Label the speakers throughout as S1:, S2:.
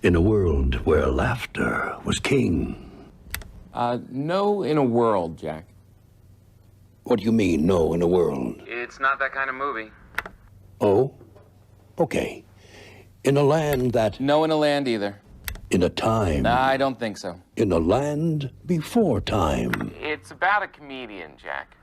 S1: In a world where laughter was king.
S2: No in a world, Jack.
S1: What do you mean, no in a world?
S2: It's not that kind of movie.
S1: Oh? Okay. In a land that...
S2: No in a land either.
S1: In a time...
S2: I don't think so.
S1: In a land before time.
S2: It's about a comedian, Jack.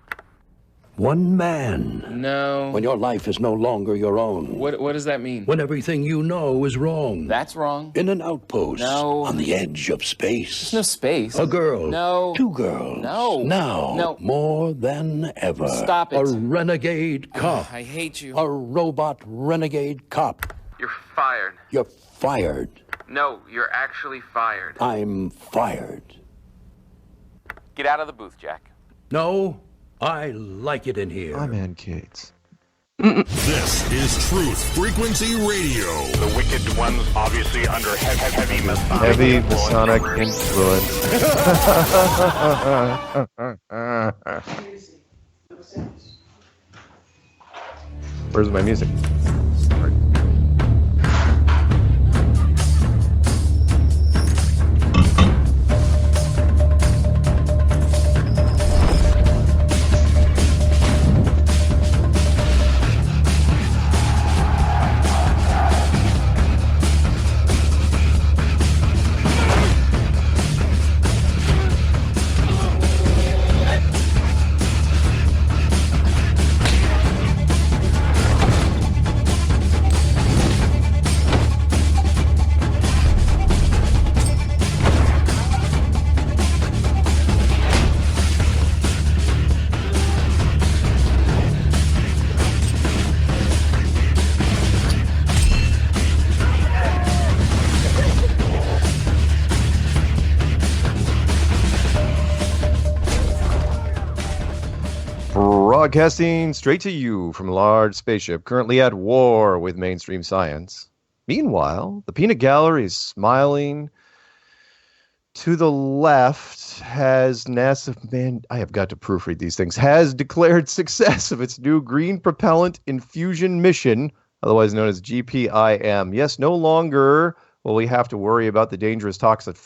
S1: One man.
S2: No.
S1: When your life is no longer your own.
S2: What does that mean?
S1: When everything you know is wrong.
S2: That's wrong.
S1: In an outpost.
S2: No.
S1: On the edge of space.
S2: There's no space.
S1: A girl.
S2: No.
S1: Two girls.
S2: No.
S1: Now.
S2: No.
S1: More than ever.
S2: Stop it.
S1: A renegade cop.
S2: I hate you.
S1: A robot renegade cop.
S2: You're fired.
S1: You're fired.
S2: No, you're actually fired.
S1: I'm fired.
S2: Get out of the booth, Jack.
S1: No, I like it in here.
S3: I'm Ann Cates.
S4: This is Truth Frequency Radio.
S5: The wicked ones obviously under heavy Masonic
S3: influence. Where's my music? Sorry. Broadcasting straight to you from a large spaceship currently at war with mainstream science. Meanwhile, the peanut gallery is smiling. To the left has NASA, man, I have got to proofread these things, has declared success of its new green propellant infusion mission, otherwise known as GPIM. Yes, no longer will we have to worry about the dangerous toxic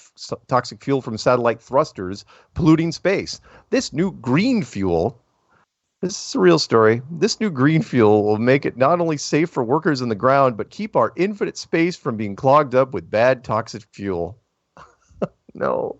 S3: fuel from satellite thrusters polluting space. This new green fuel... This is a real story. This new green fuel will make it not only safe for workers on the ground, but keep our infinite space from being clogged up with bad toxic fuel. No.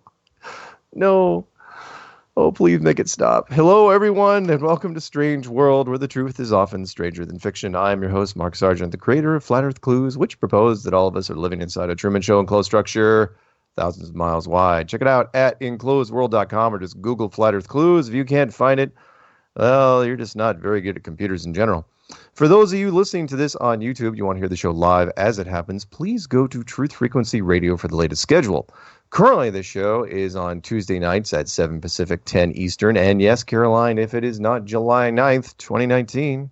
S3: Oh, please make it stop. Hello, everyone, and welcome to Strange World, where the truth is often stranger than fiction. I am your host, Mark Sargent, the creator of Flat Earth Clues, which propose that all of us are living inside a Truman Show enclosed structure, thousands of miles wide. Check it out at enclosedworld.com or just Google Flat Earth Clues. If you can't find it, well, you're just not very good at computers in general. For those of you listening to this on YouTube, you want to hear the show live as it happens, please go to Truth Frequency Radio for the latest schedule. Currently, the show is on Tuesday nights at 7 Pacific, 10 Eastern. And yes, Caroline, if it is not July 9th, 2019,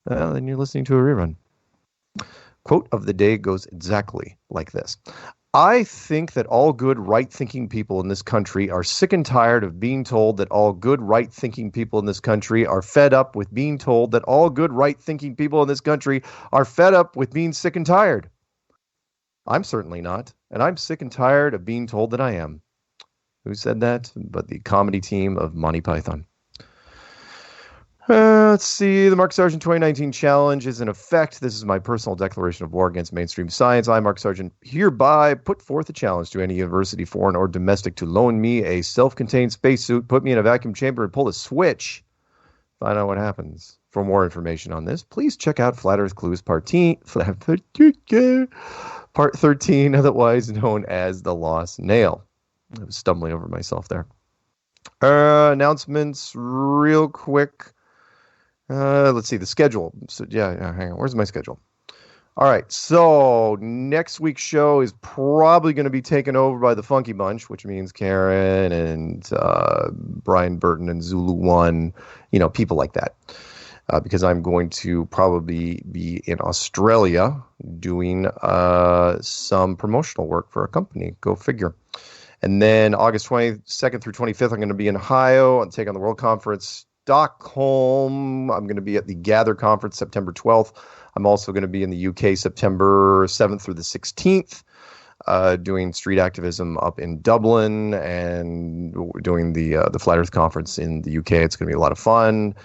S3: well, then you're listening to a rerun. Quote of the day goes exactly like this. I think that all good right-thinking people in this country are sick and tired of being told that all good right-thinking people in this country are fed up with being told that all good right-thinking people in this country are fed up with being sick and tired. I'm certainly not, and I'm sick and tired of being told that I am. Who said that? But the comedy team of Monty Python. Let's see. The Mark Sargent 2019 challenge is in effect. This is my personal declaration of war against mainstream science. I, Mark Sargent, hereby put forth a challenge to any university, foreign or domestic, to loan me a self-contained spacesuit, put me in a vacuum chamber, and pull a switch. Find out what happens. For more information on this, please check out Flat Earth Clues Part 13, otherwise known as The Lost Nail. I was stumbling over myself there. Announcements real quick. Let's see the schedule. So yeah, hang on. Where's my schedule? All right. So next week's show is probably going to be taken over by the Funky Bunch, which means Karen and Brian Burton and Zulu One, people like that. Because I'm going to probably be in Australia doing some promotional work for a company. Go figure. And then August 22nd through 25th, I'm going to be in Ohio and take on the World Conference. Stockholm. I'm going to be at the Gather Conference September 12th. I'm also going to be in the UK September 7th through the 16th. doing street activism up in Dublin and doing the Flat Earth Conference in the UK. It's going to be a lot of fun.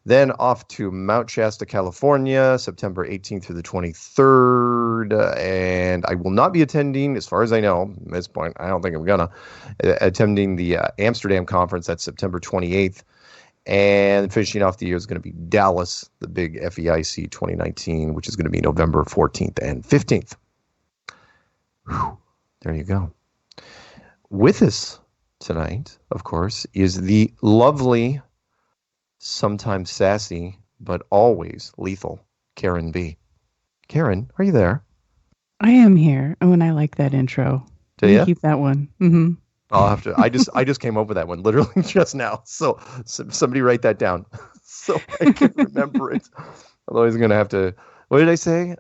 S3: Then off to Mount Shasta, California, September 18th through the 23rd. And I will not be attending, as far as I know, at this point, I don't think I'm going to, attending the Amsterdam conference. That's September 28th. And finishing off the year is going to be Dallas, the big FEIC 2019, which is going to be November 14th and 15th. Whew, there you go. With us tonight, of course, is the lovely, sometimes sassy, but always lethal, Karen B. Karen, are you there?
S6: I am here. Oh, and I like that intro.
S3: Do you?
S6: Keep that one. Mm-hmm.
S3: I'll have to. I just came up with that one literally just now. So somebody write that down so I can remember it. Otherwise, I'm gonna have to. What did I say?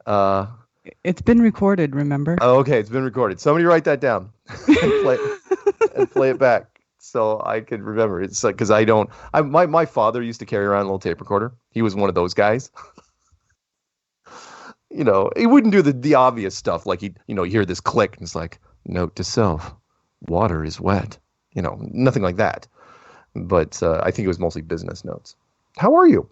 S6: It's been recorded. Remember?
S3: Oh, okay. It's been recorded. Somebody write that down and play it back. So I could remember. It's like, because I don't. My father used to carry around a little tape recorder. He was one of those guys. You know, he wouldn't do the obvious stuff like you hear this click and it's like, note to self, water is wet. You know, nothing like that. But I think it was mostly business notes. How are you?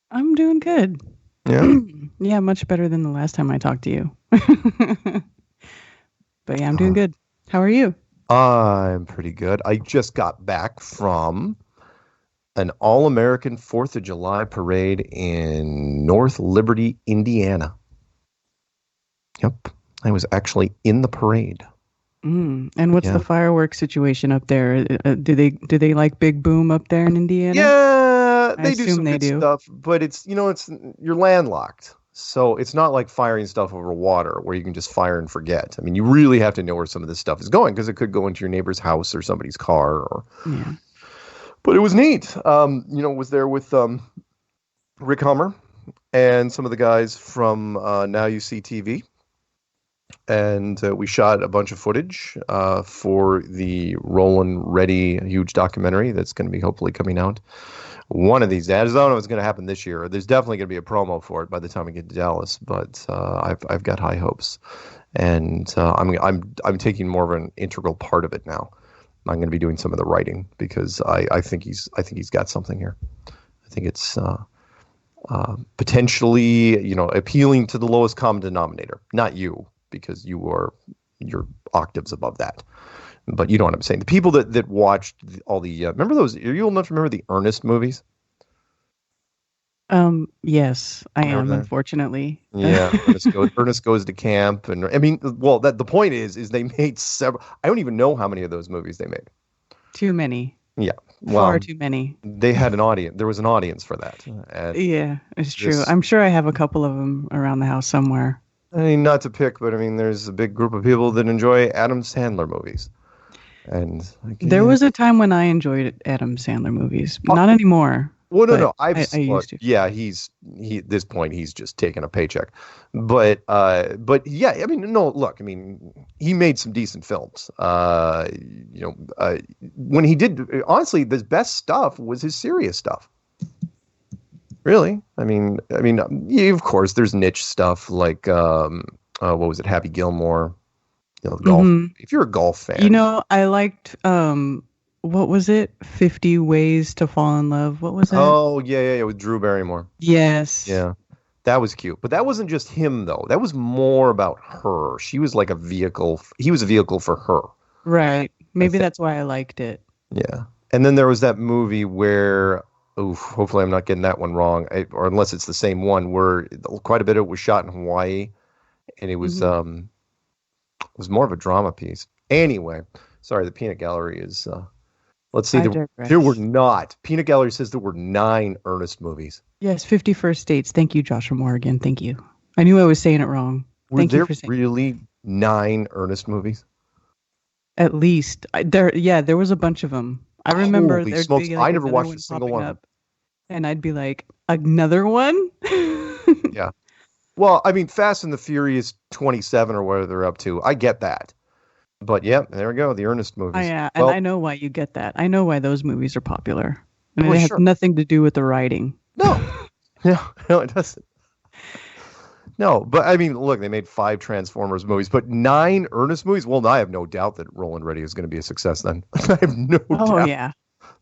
S6: I'm doing good.
S3: Yeah.
S6: Yeah, much better than the last time I talked to you. But yeah, I'm doing good. How are you?
S3: I'm pretty good. I just got back from an all-American 4th of July parade in North Liberty, Indiana. Yep. I was actually in the parade.
S6: And what's the fireworks situation up there? Do they like Big Boom up there in Indiana?
S3: Yeah,
S6: I
S3: they do some good stuff, but it's you're landlocked. So it's not like firing stuff over water where you can just fire and forget. I mean, you really have to know where some of this stuff is going because it could go into your neighbor's house or somebody's car.
S6: Yeah.
S3: But it was neat. Was there with Rick Hummer and some of the guys from Now You See TV. And we shot a bunch of footage for the Rollin' Ready huge documentary that's going to be hopefully coming out one of these days. I don't know if it's going to happen this year. There's definitely going to be a promo for it by the time we get to Dallas, but I've got high hopes, and I'm taking more of an integral part of it now. I'm going to be doing some of the writing because I think he's got something here. I think it's potentially appealing to the lowest common denominator, not you, because you're octaves above that. But you know what I'm saying. The people that watched all the remember those? Are you old enough to remember the Ernest movies?
S6: Yes, I am.
S3: that?
S6: Unfortunately.
S3: Yeah, Ernest goes to camp, and I mean, well, the point is they made several. I don't even know how many of those movies they made.
S6: Too many.
S3: Yeah,
S6: far too many.
S3: They had an audience. There was an audience for that.
S6: Yeah, it's true. I'm sure I have a couple of them around the house somewhere.
S3: I mean, not to pick, but I mean, there's a big group of people that enjoy Adam Sandler movies. And
S6: there was a time when I enjoyed Adam Sandler movies. Not anymore.
S3: Well, no. I
S6: used to.
S3: Yeah, he at this point he's just taking a paycheck. But yeah, I mean, no. Look, I mean, he made some decent films. When he did, honestly, the best stuff was his serious stuff. Really, I mean, yeah, of course, there's niche stuff like what was it, Happy Gilmore. Golf. If you're a golf fan,
S6: I liked what was it, 50 Ways to Fall in Love? What was that?
S3: Oh yeah, with Drew Barrymore.
S6: Yes.
S3: Yeah, that was cute. But that wasn't just him though. That was more about her. She was like a vehicle. He was a vehicle for her.
S6: Right. Maybe that's why I liked it.
S3: Yeah. And then there was that movie where, hopefully I'm not getting that one wrong, or unless it's the same one, where quite a bit of it was shot in Hawaii, and it was more of a drama piece. Anyway, sorry, the Peanut Gallery is. Let's see. There were not. Peanut Gallery says there were 9 Ernest movies.
S6: Yes, 51st Dates. Thank you, Joshua Morgan. Thank you. I knew I was saying it wrong.
S3: Were there really 9 Ernest movies?
S6: At least there was a bunch of them. I remember.
S3: Holy smokes! I never watched a single one.
S6: And I'd be like, another one?
S3: Yeah. Well, I mean, Fast and the Furious 27 or whatever they're up to. I get that. But yeah, there we go. The Ernest movies.
S6: Yeah, and I know why you get that. I know why those movies are popular. And it has nothing to do with the writing.
S3: No. No, it doesn't. No, but I mean, look, they made 5 Transformers movies, but 9 Ernest movies. Well, I have no doubt that Roland Ready is going to be a success. Then I have no doubt.
S6: Yeah,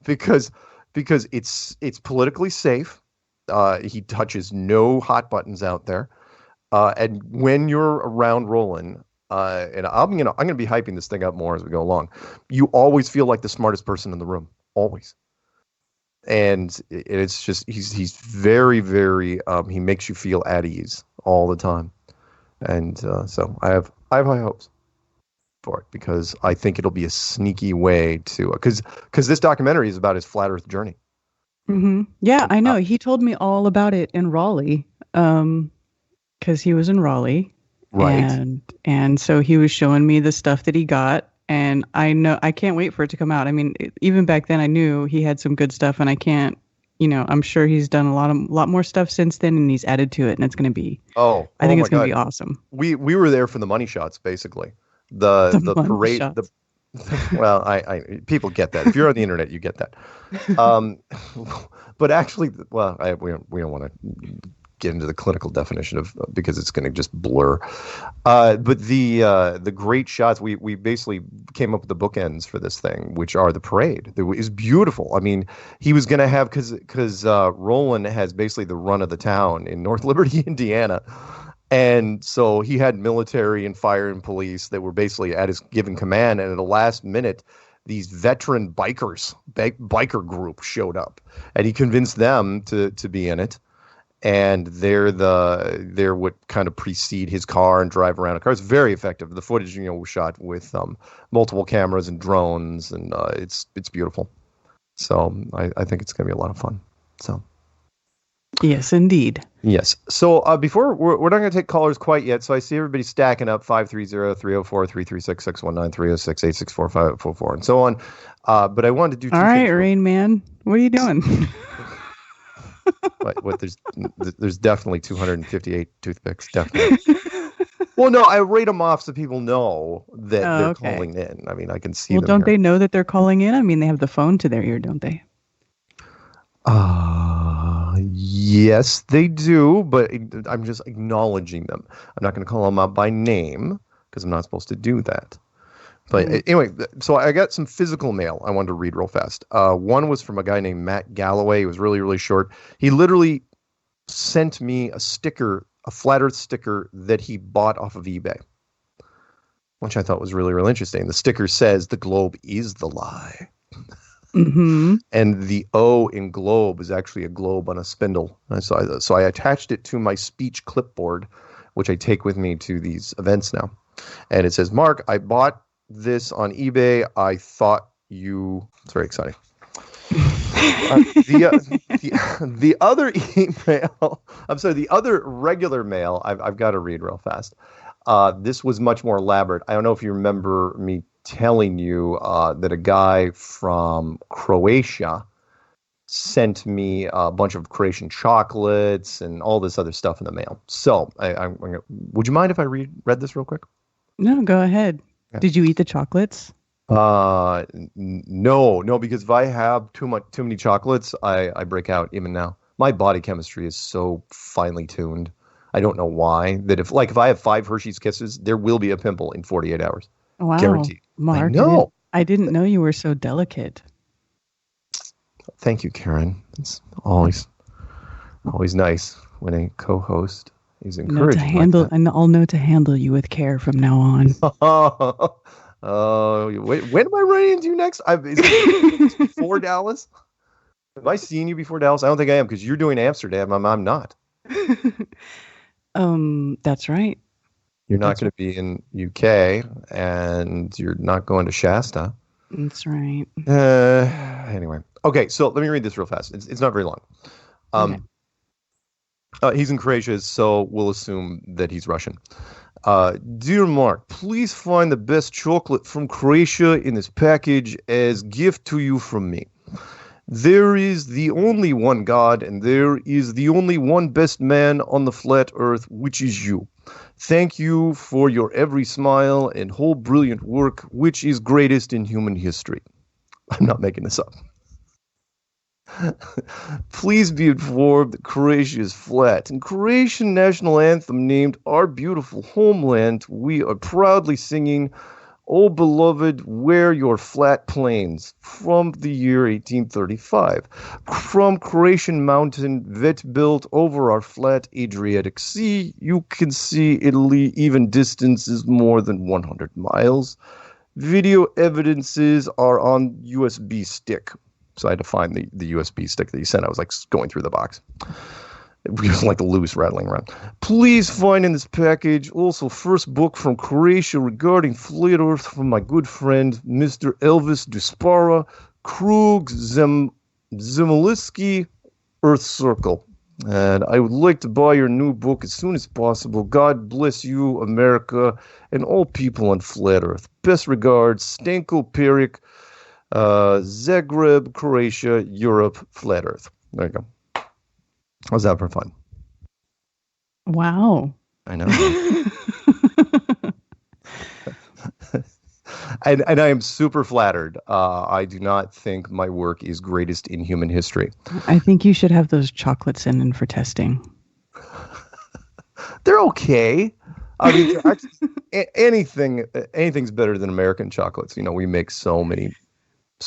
S3: because it's politically safe. He touches no hot buttons out there, and when you're around Roland, and I'm gonna be hyping this thing up more as we go along. You always feel like the smartest person in the room, always. And it's just he's very, very he makes you feel at ease all the time, and so I have high hopes for it because I think it'll be a sneaky way to because this documentary is about his flat Earth journey.
S6: Mm-hmm. Yeah, I know. He told me all about it in Raleigh, because he was in Raleigh,
S3: right?
S6: And so he was showing me the stuff that he got. And I can't wait for it to come out. I mean, even back then I knew he had some good stuff, and I'm sure he's done a lot more stuff since then, and he's added to it, and it's going to be, I think it's going to be awesome.
S3: We were there for the money shots, basically. The parade, shots. Well, I people get that. If you're on the internet, you get that. But actually, well, we don't want to get into the clinical definition of because it's going to just blur. But the great shots, we basically came up with the bookends for this thing, which are the parade. It was beautiful. I mean, he was going to have because Roland has basically the run of the town in North Liberty, Indiana. And so he had military and fire and police that were basically at his given command. And at the last minute, these veteran biker group showed up, and he convinced them to be in it. And they're what kind of precede his car and drive around a car. It's very effective. The footage, was shot with multiple cameras and drones, and it's beautiful. So I think it's going to be a lot of fun. So.
S6: Yes, indeed.
S3: Yes. So before we're not going to take callers quite yet. So I see everybody stacking up 530-304-336-619-306-864-544 and so on. But I wanted to do.
S6: All right, Rain Man, what are you doing?
S3: What? There's definitely 258 toothpicks. Definitely. Well, no, I rate them off so people know that they're calling in. I mean, I can see them.
S6: Well, don't they know that they're calling in? I mean, they have the phone to their ear, don't they?
S3: Yes, they do, but I'm just acknowledging them. I'm not going to call them out by name because I'm not supposed to do that. But anyway, so I got some physical mail I wanted to read real fast. One was from a guy named Matt Galloway. It was really, really short. He literally sent me a sticker, a flat Earth sticker that he bought off of eBay, which I thought was really, really interesting. The sticker says, "The globe is the lie."
S6: Mm-hmm.
S3: And the O in globe is actually a globe on a spindle. So I attached it to my speech clipboard, which I take with me to these events now. And it says, "Mark, I bought this on eBay. I thought you..." It's very exciting. The other email, the other regular mail, I've got to read real fast. This was much more elaborate. I don't know if you remember me telling you that a guy from Croatia sent me a bunch of Croatian chocolates and all this other stuff in the mail. So, would you mind if I read this real quick?
S6: No, go ahead. Yeah. Did you eat the chocolates?
S3: No, because if I have too many chocolates, I break out even now. My body chemistry is so finely tuned. I don't know why. That if I have 5 Hershey's Kisses, there will be a pimple in 48 hours.
S6: Wow,
S3: guaranteed.
S6: Mark,
S3: no,
S6: I didn't know you were so delicate.
S3: Thank you, Karen. It's always nice when a co-host is encouraged.
S6: And I'll know to handle you with care from now on.
S3: Wait, when am I running into you next? Is it before Dallas? Have I seen you before Dallas? I don't think I am because you're doing Amsterdam. I'm not.
S6: That's right.
S3: You're not going to be in UK, and you're not going to Shasta.
S6: That's right.
S3: Anyway, okay. So let me read this real fast. It's not very long. Okay. He's in Croatia, so we'll assume that he's Russian. Dear Mark, please find the best chocolate from Croatia in this package as gift to you from me. There is the only one God, and there is the only one best man on the flat earth, which is you. Thank you for your every smile and whole brilliant work, which is greatest in human history. I'm not making this up. Please be informed that Croatia is flat. And Croatian national anthem named Our Beautiful Homeland, we are proudly singing, O beloved, where your flat plains, from the year 1835. From Croatian mountain, vet built over our flat Adriatic Sea, you can see Italy even distances more than 100 miles. Video evidences are on USB stick. So I had to find the USB stick that he sent. I was like going through the box. It was like loose, rattling around. Please find in this package also first book from Croatia regarding flat Earth from my good friend, Mr. Elvis Duspara, Krug Zemeliski, Earth Circle. And I would like to buy your new book as soon as possible. God bless you, America, and all people on flat Earth. Best regards, Stanko Peric, Zagreb, Croatia, Europe, flat Earth. There you go. How's that for fun?
S6: Wow.
S3: I know. and I am super flattered. I do not think my work is greatest in human history.
S6: I think you should have those chocolates sent in for testing.
S3: They're okay. I mean, actually, anything's better than American chocolates. You know, we make so many.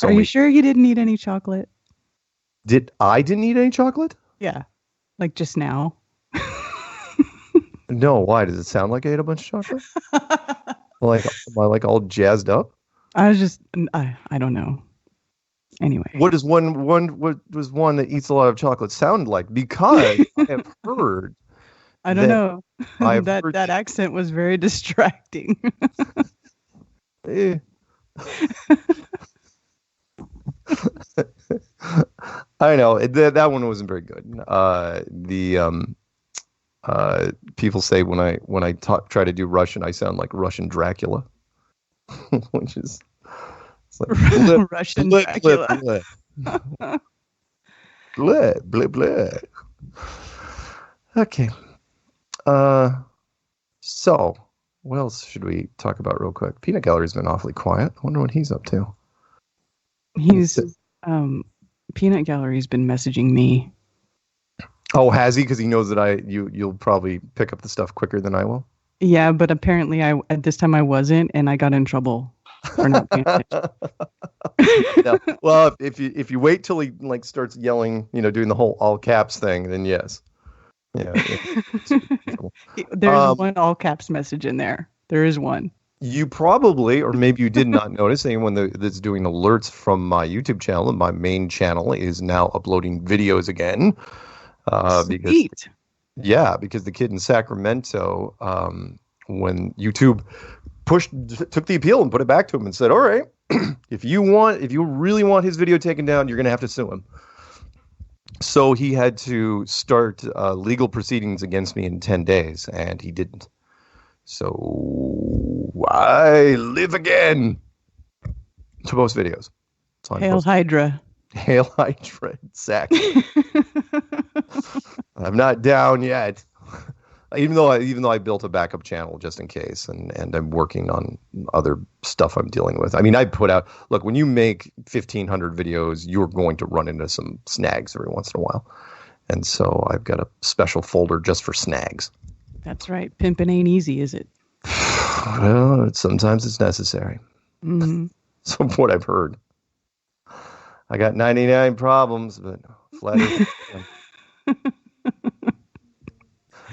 S6: Are you sure you didn't eat any chocolate?
S3: I didn't eat any chocolate?
S6: Yeah. Like just now.
S3: No, why? Does it sound like I ate a bunch of chocolate? Am I like all jazzed up?
S6: I was just, I don't know. Anyway.
S3: What does what was one that eats a lot of chocolate sound like? Because I have heard.
S6: I don't know.
S3: That
S6: that accent was very distracting.
S3: I know that one wasn't very good. People say when I try to do Russian, I sound like Russian Dracula, which is like
S6: Russian Dracula.
S3: Blah, blah, blah. Okay. So what else should we talk about real quick? Peanut Gallery's been awfully quiet. I wonder what he's up to.
S6: He's Peanut Gallery's been messaging me.
S3: Oh, has he? Because he knows that you'll probably pick up the stuff quicker than I will.
S6: Yeah, but apparently at this time I wasn't, and I got in trouble for not paying attention.
S3: No. Well, if you wait till he like starts yelling, doing the whole all caps thing, then yes. Yeah.
S6: There's one all caps message in there. There is one.
S3: You probably, or maybe you did not notice, anyone that's doing alerts from my YouTube channel, and my main channel is now uploading videos again.
S6: Sweet.
S3: Because the kid in Sacramento, when YouTube took the appeal and put it back to him and said, all right, if you really want his video taken down, you're going to have to sue him. So he had to start legal proceedings against me in 10 days, and he didn't. So I live again to post videos.
S6: Hail Hydra.
S3: Hail Hydra, exactly. I'm not down yet. Even though I built a backup channel just in case, and I'm working on other stuff I'm dealing with. I mean, I put out, look, when you make 1,500 videos, you're going to run into some snags every once in a while. And so I've got a special folder just for snags.
S6: That's right. Pimping ain't easy, is it?
S3: Well, sometimes it's necessary.
S6: Mm-hmm.
S3: So what I've heard. I got 99 problems, but flat.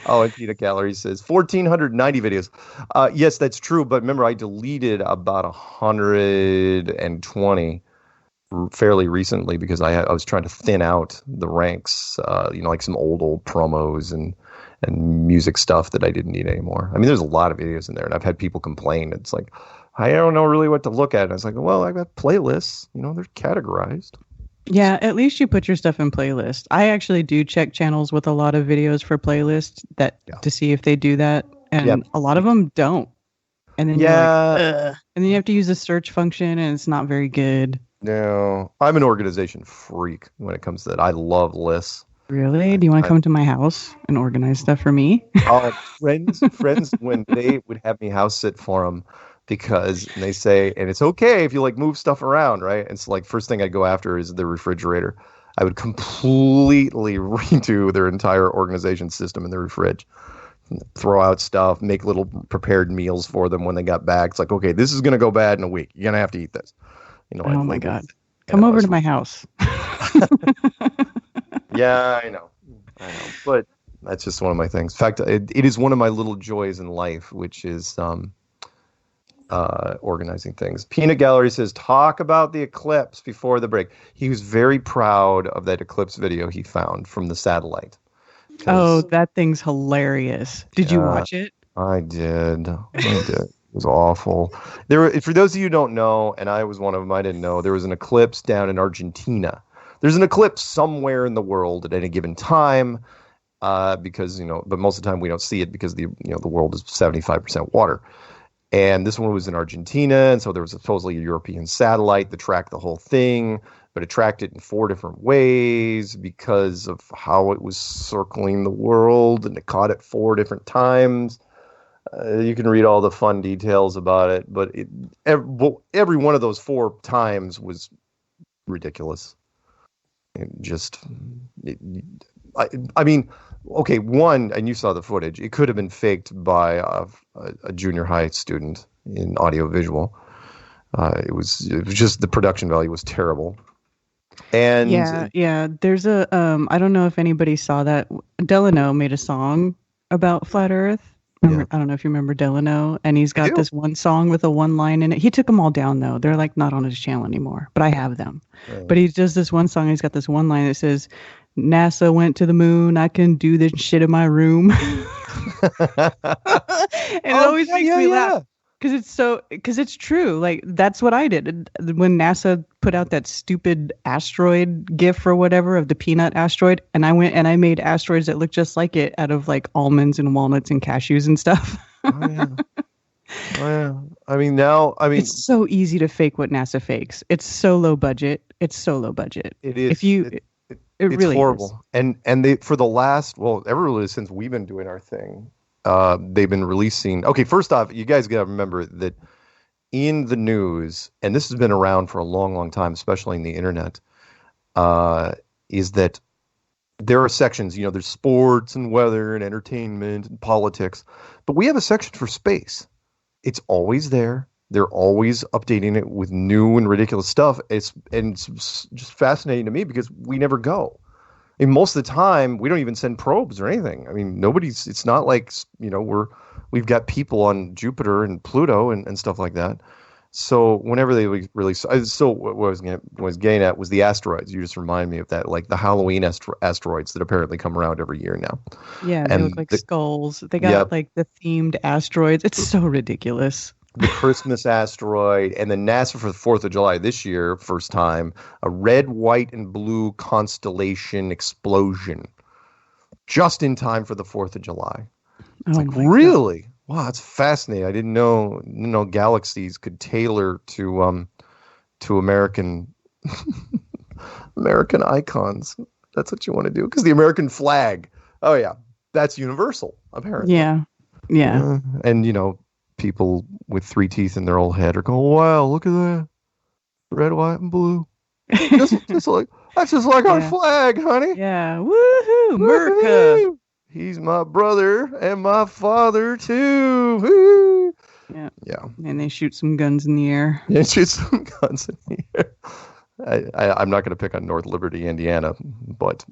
S3: Oh, and Peanut Gallery says 1,490 videos. Yes, that's true. But remember, I deleted about 120 fairly recently because I was trying to thin out the ranks, like some old promos and music stuff that I didn't need anymore. I mean, there's a lot of videos in there, and I've had people complain. It's like, I don't know really what to look at. And I was like, well, I got playlists. They're categorized.
S6: Yeah, at least you put your stuff in playlists. I actually do check channels with a lot of videos for playlists to see if they do that, and a lot of them don't. And then and then you have to use the search function, and it's not very good.
S3: No, I'm an organization freak when it comes to that. I love lists.
S6: Really? Do you want to come to my house and organize stuff for me?
S3: Friends, when they would have me house sit for them. Because they say, and it's okay if you like move stuff around, right? And it's like first thing I go after is the refrigerator. I would completely redo their entire organization system in their fridge. Throw out stuff, make little prepared meals for them when they got back. It's like, okay, this is going to go bad in a week. You're going to have to eat this.
S6: Oh my God. Come over to my house.
S3: Yeah, I know. But that's just one of my things. In fact, it is one of my little joys in life, which is organizing things. Peanut Gallery says, talk about the eclipse before the break. He was very proud of that eclipse video he found from the satellite.
S6: Oh, that thing's hilarious. Did you watch it?
S3: I did. It was awful. For those of you who don't know, and I was one of them, I didn't know, there was an eclipse down in Argentina. There's an eclipse somewhere in the world at any given time, because, but most of the time we don't see it because the world is 75% water. And this one was in Argentina, and so there was supposedly a European satellite that tracked the whole thing, but it tracked it in 4 different ways because of how it was circling the world, and it caught it 4 different times. You can read all the fun details about it, but every one of those 4 times was ridiculous. I mean, okay, one, and you saw the footage, it could have been faked by a junior high student in audiovisual. It was just, the production value was terrible. And
S6: yeah, there's a I don't know if anybody saw that. Delano made a song about Flat Earth. I don't know if you remember Delano, and he's got this one song with a one line in it. He took them all down though. They're like not on his channel anymore, but I have them. But he does this one song, and he's got this one line that says, NASA went to the moon, I can do this shit in my room. And it always makes me laugh. Because it's true. Like, that's what I did when NASA put out that stupid asteroid GIF or whatever of the peanut asteroid, and I went and I made asteroids that look just like it out of like almonds and walnuts and cashews and stuff. Oh yeah. I mean, it's so easy to fake what NASA fakes. It's so low budget. It is. It really
S3: horrible.
S6: Is.
S3: And they, for the last, ever since we've been doing our thing, they've been releasing. Okay, first off, you guys got to remember that in the news, and this has been around for a long, long time, especially in the internet, is that there are sections. There's sports and weather and entertainment and politics, but we have a section for space. It's always there. They're always updating it with new and ridiculous stuff. It's just fascinating to me because we never go. I mean, most of the time, we don't even send probes or anything. I mean, it's not like, we've got people on Jupiter and Pluto and stuff like that. So whenever they release, what I was getting at was the asteroids. You just remind me of that, like the Halloween asteroids that apparently come around every year now.
S6: Yeah, they look like skulls. They got like the themed asteroids. It's so ridiculous.
S3: The Christmas asteroid, and then NASA for the 4th of July this year, first time, a red, white, and blue constellation explosion just in time for the 4th of July. It's really? God. Wow, that's fascinating. I didn't know galaxies could tailor to American American icons. That's what you want to do, because the American flag. Oh yeah, that's universal apparently.
S6: Yeah.
S3: And people with 3 teeth in their old head are going, wow, look at that. Red, white, and blue. That's just like our flag, honey.
S6: Yeah. Woohoo! America.
S3: He's my brother and my father too. Woo!
S6: Yeah. And they shoot some guns in the air.
S3: I'm not going to pick on North Liberty, Indiana, but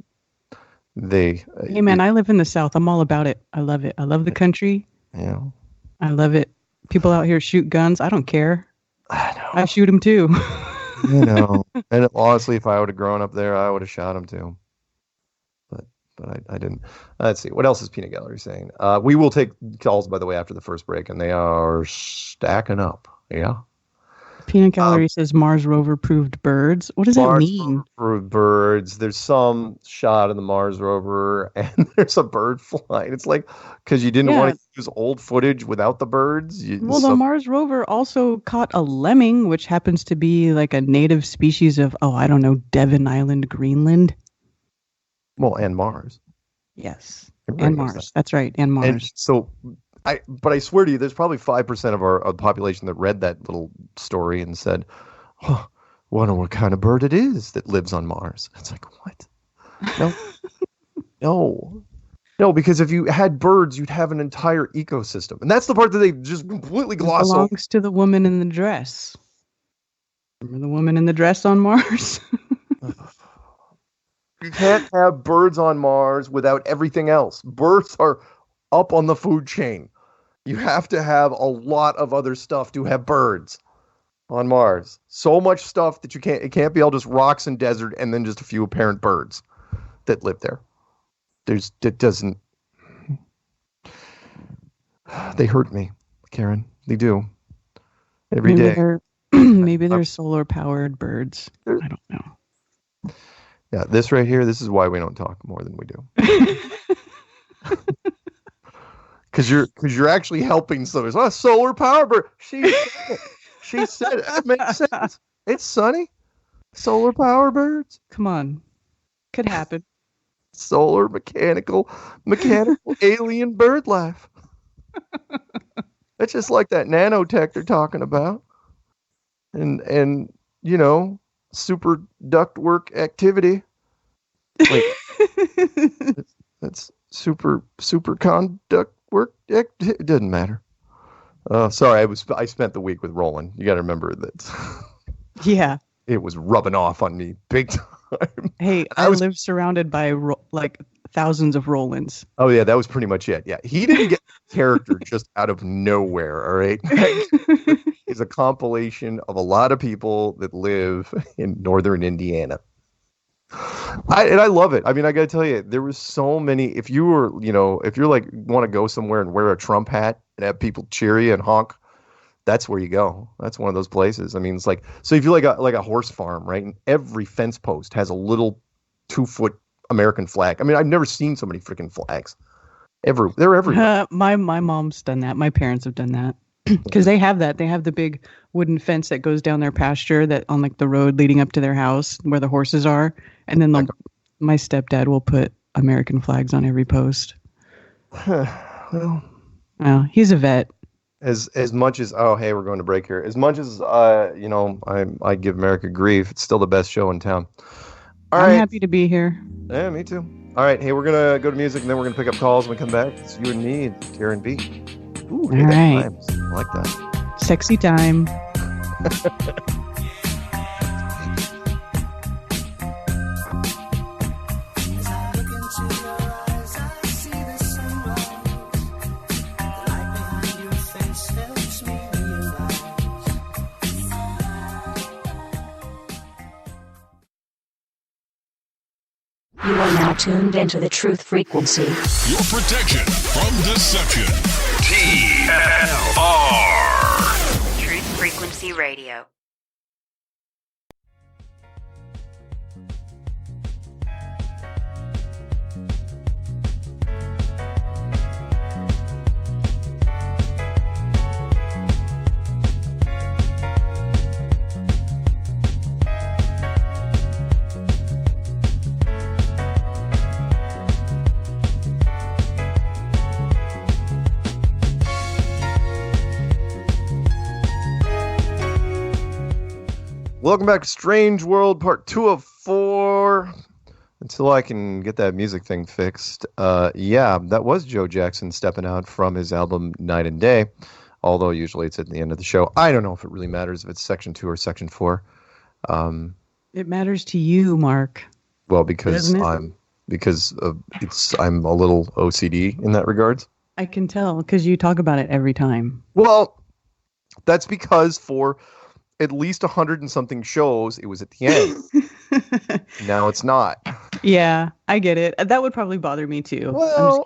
S3: they.
S6: Hey man, I live in the South. I'm all about it. I love it. I love the country.
S3: Yeah.
S6: I love it. People out here shoot guns. I don't care.
S3: I know.
S6: I shoot them too.
S3: And honestly, if I would have grown up there, I would have shot him too. But I didn't. Let's see. What else is Peanut Gallery saying? We will take calls, by the way, after the first break, and they are stacking up. Yeah.
S6: Peanut Gallery says Mars rover proved birds. What does that mean?
S3: Proved birds. There's some shot of the Mars rover, and there's a bird flying. It's like, because you didn't want to use old footage without the birds.
S6: The Mars rover also caught a lemming, which happens to be like a native species of, Devon Island, Greenland.
S3: Well, and Mars.
S6: Yes. And Mars. That's right. And Mars.
S3: And so, but I swear to you, there's probably 5% of our population that read that little story and said, wonder what kind of bird it is that lives on Mars. It's like, what? No. No, because if you had birds, you'd have an entire ecosystem. And that's the part that they just completely gloss over.
S6: It belongs to the woman in the dress. Remember the woman in the dress on Mars?
S3: You can't have birds on Mars without everything else. Birds are up on the food chain. You have to have a lot of other stuff to have birds on Mars. So much stuff that it can't be all just rocks and desert and then just a few apparent birds that live there. They hurt me, Karen. They do. Every day.
S6: Maybe they're solar powered birds. I don't know.
S3: Yeah, this right here, this is why we don't talk more than we do. Because you're actually helping somebody. Oh, solar power bird. She said it. It makes sense. It's sunny. Solar power birds.
S6: Come on. Could happen.
S3: Solar mechanical alien bird life. It's just like that nanotech they're talking about. And super ductwork activity. Like that's super conduct work. It doesn't matter. Sorry, I spent the week with Roland. You got to remember that.
S6: Yeah.
S3: It was rubbing off on me big time.
S6: Hey, I live surrounded by thousands of Rolands.
S3: Oh yeah, that was pretty much it. Yeah, he didn't get the character just out of nowhere. All right, he's a compilation of a lot of people that live in northern Indiana. I love it. I mean, I got to tell you, there was so many. If you're like want to go somewhere and wear a Trump hat and have people cheer you and honk, that's where you go. That's one of those places. I mean, it's like, so if you like a horse farm, right? And every fence post has a little 2-foot American flag. I mean, I've never seen so many freaking flags. They're everywhere.
S6: My mom's done that. My parents have done that. Because they have that. They have the big wooden fence that goes down their pasture that on like the road leading up to their house where the horses are. And then my stepdad will put American flags on every post.
S3: Well,
S6: he's a vet.
S3: As much as hey, we're going to break here. As much as I give America grief, it's still the best show in town.
S6: I'm happy to be here.
S3: Yeah, me too. All right, hey, we're gonna go to music and then we're gonna pick up calls when we come back. It's you and me, Karen B. Ooh,
S6: all right.
S3: I like that.
S6: Sexy time.
S7: You are now tuned into the truth frequency.
S4: Your protection from deception. TFR.
S8: Truth Frequency Radio.
S3: Welcome back to Strange World, part 2 of 4. Until I can get that music thing fixed. Yeah, that was Joe Jackson stepping out from his album Night and Day. Although usually it's at the end of the show. I don't know if it really matters if it's section 2 or section 4.
S6: It matters to you, Mark.
S3: Well, because I'm a little OCD in that regard.
S6: I can tell because you talk about it every time.
S3: Well, that's because for at least 100 and something shows, it was at the end. Now it's not.
S6: Yeah, I get it. That would probably bother me too.
S3: Well,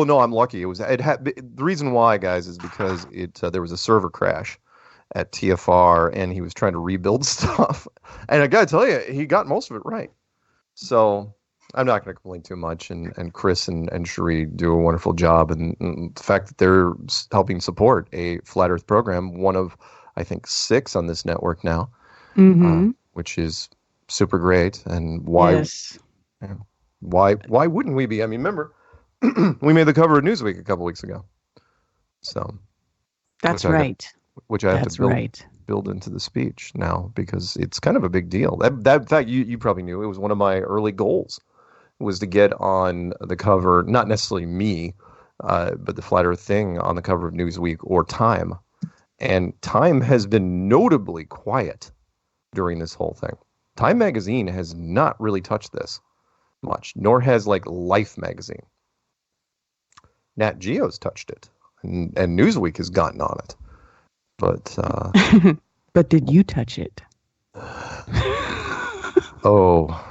S3: no, I'm lucky. The reason why, guys, is because there was a server crash at TFR, and he was trying to rebuild stuff. And I gotta tell you, he got most of it right. So I'm not going to complain too much. And Chris and Cherie do a wonderful job, and the fact that they're helping support a Flat Earth program, one of I think 6 on this network now, which is super great. And why?
S6: Yes.
S3: Why wouldn't we be? I mean, remember, we made the cover of Newsweek a couple weeks ago. So
S6: that's right.
S3: Which I have to build build into the speech now because it's kind of a big deal. That in fact, you probably knew it was one of my early goals was to get on the cover, not necessarily me, but the Flat Earth thing on the cover of Newsweek or Time. And Time has been notably quiet during this whole thing. Time magazine has not really touched this much, nor has like Life magazine. Nat Geo's touched it, and Newsweek has gotten on it. But
S6: but did you touch it?
S3: Oh.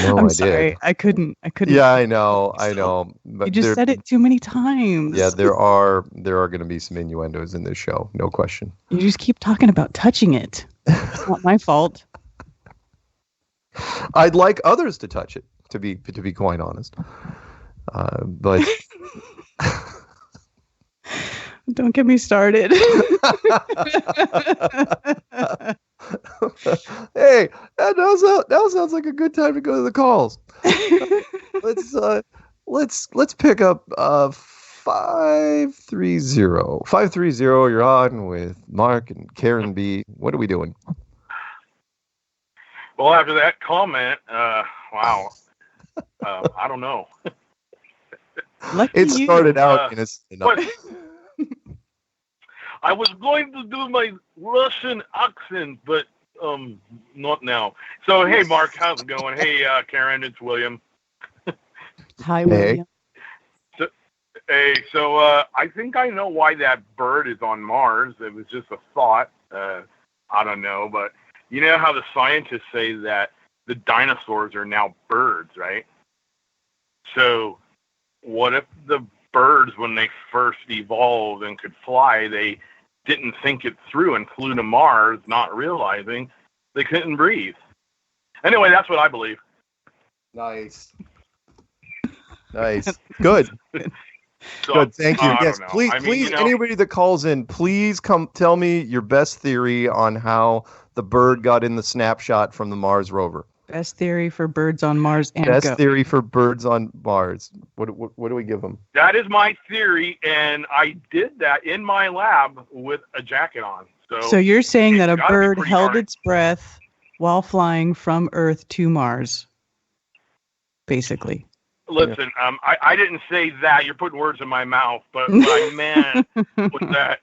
S3: No,
S6: I'm
S3: I
S6: sorry.
S3: did.
S6: I couldn't.
S3: Yeah, I know. But
S6: you just said it too many times.
S3: Yeah, there are going to be some innuendos in this show, no question.
S6: You just keep talking about touching it. It's not my fault.
S3: I'd like others to touch it, to be quite honest. But
S6: don't get me started.
S3: Hey, that sounds like a good time to go to the calls. Let's pick up 530. 530, you're on with Mark and Karen B. What are we doing?
S5: Well, after that comment, wow. I don't know.
S3: It started out innocent.
S5: I was going to do my Russian accent, but not now. So, hey, Mark, how's it going? Hey, Karen, it's William.
S6: Hi, William.
S5: So I think I know why that bird is on Mars. It was just a thought. I don't know, but you know how the scientists say that the dinosaurs are now birds, right? So what if the birds, when they first evolved and could fly, they didn't think it through and flew to Mars, not realizing they couldn't breathe? Anyway, that's what I believe.
S3: Nice. Good.
S5: So,
S3: good. Thank you. Yes, please,
S5: you know,
S3: anybody that calls in, please come tell me your best theory on how the bird got in the snapshot from the Mars rover.
S6: Best theory for birds on Mars and
S3: Best theory for birds on Mars. What do we give them?
S5: That is my theory, and I did that in my lab with a jacket on. So
S6: you're saying that a bird held
S5: hard.
S6: its breath while flying from Earth to Mars, basically.
S5: Listen, I didn't say that. You're putting words in my mouth, but what I meant was that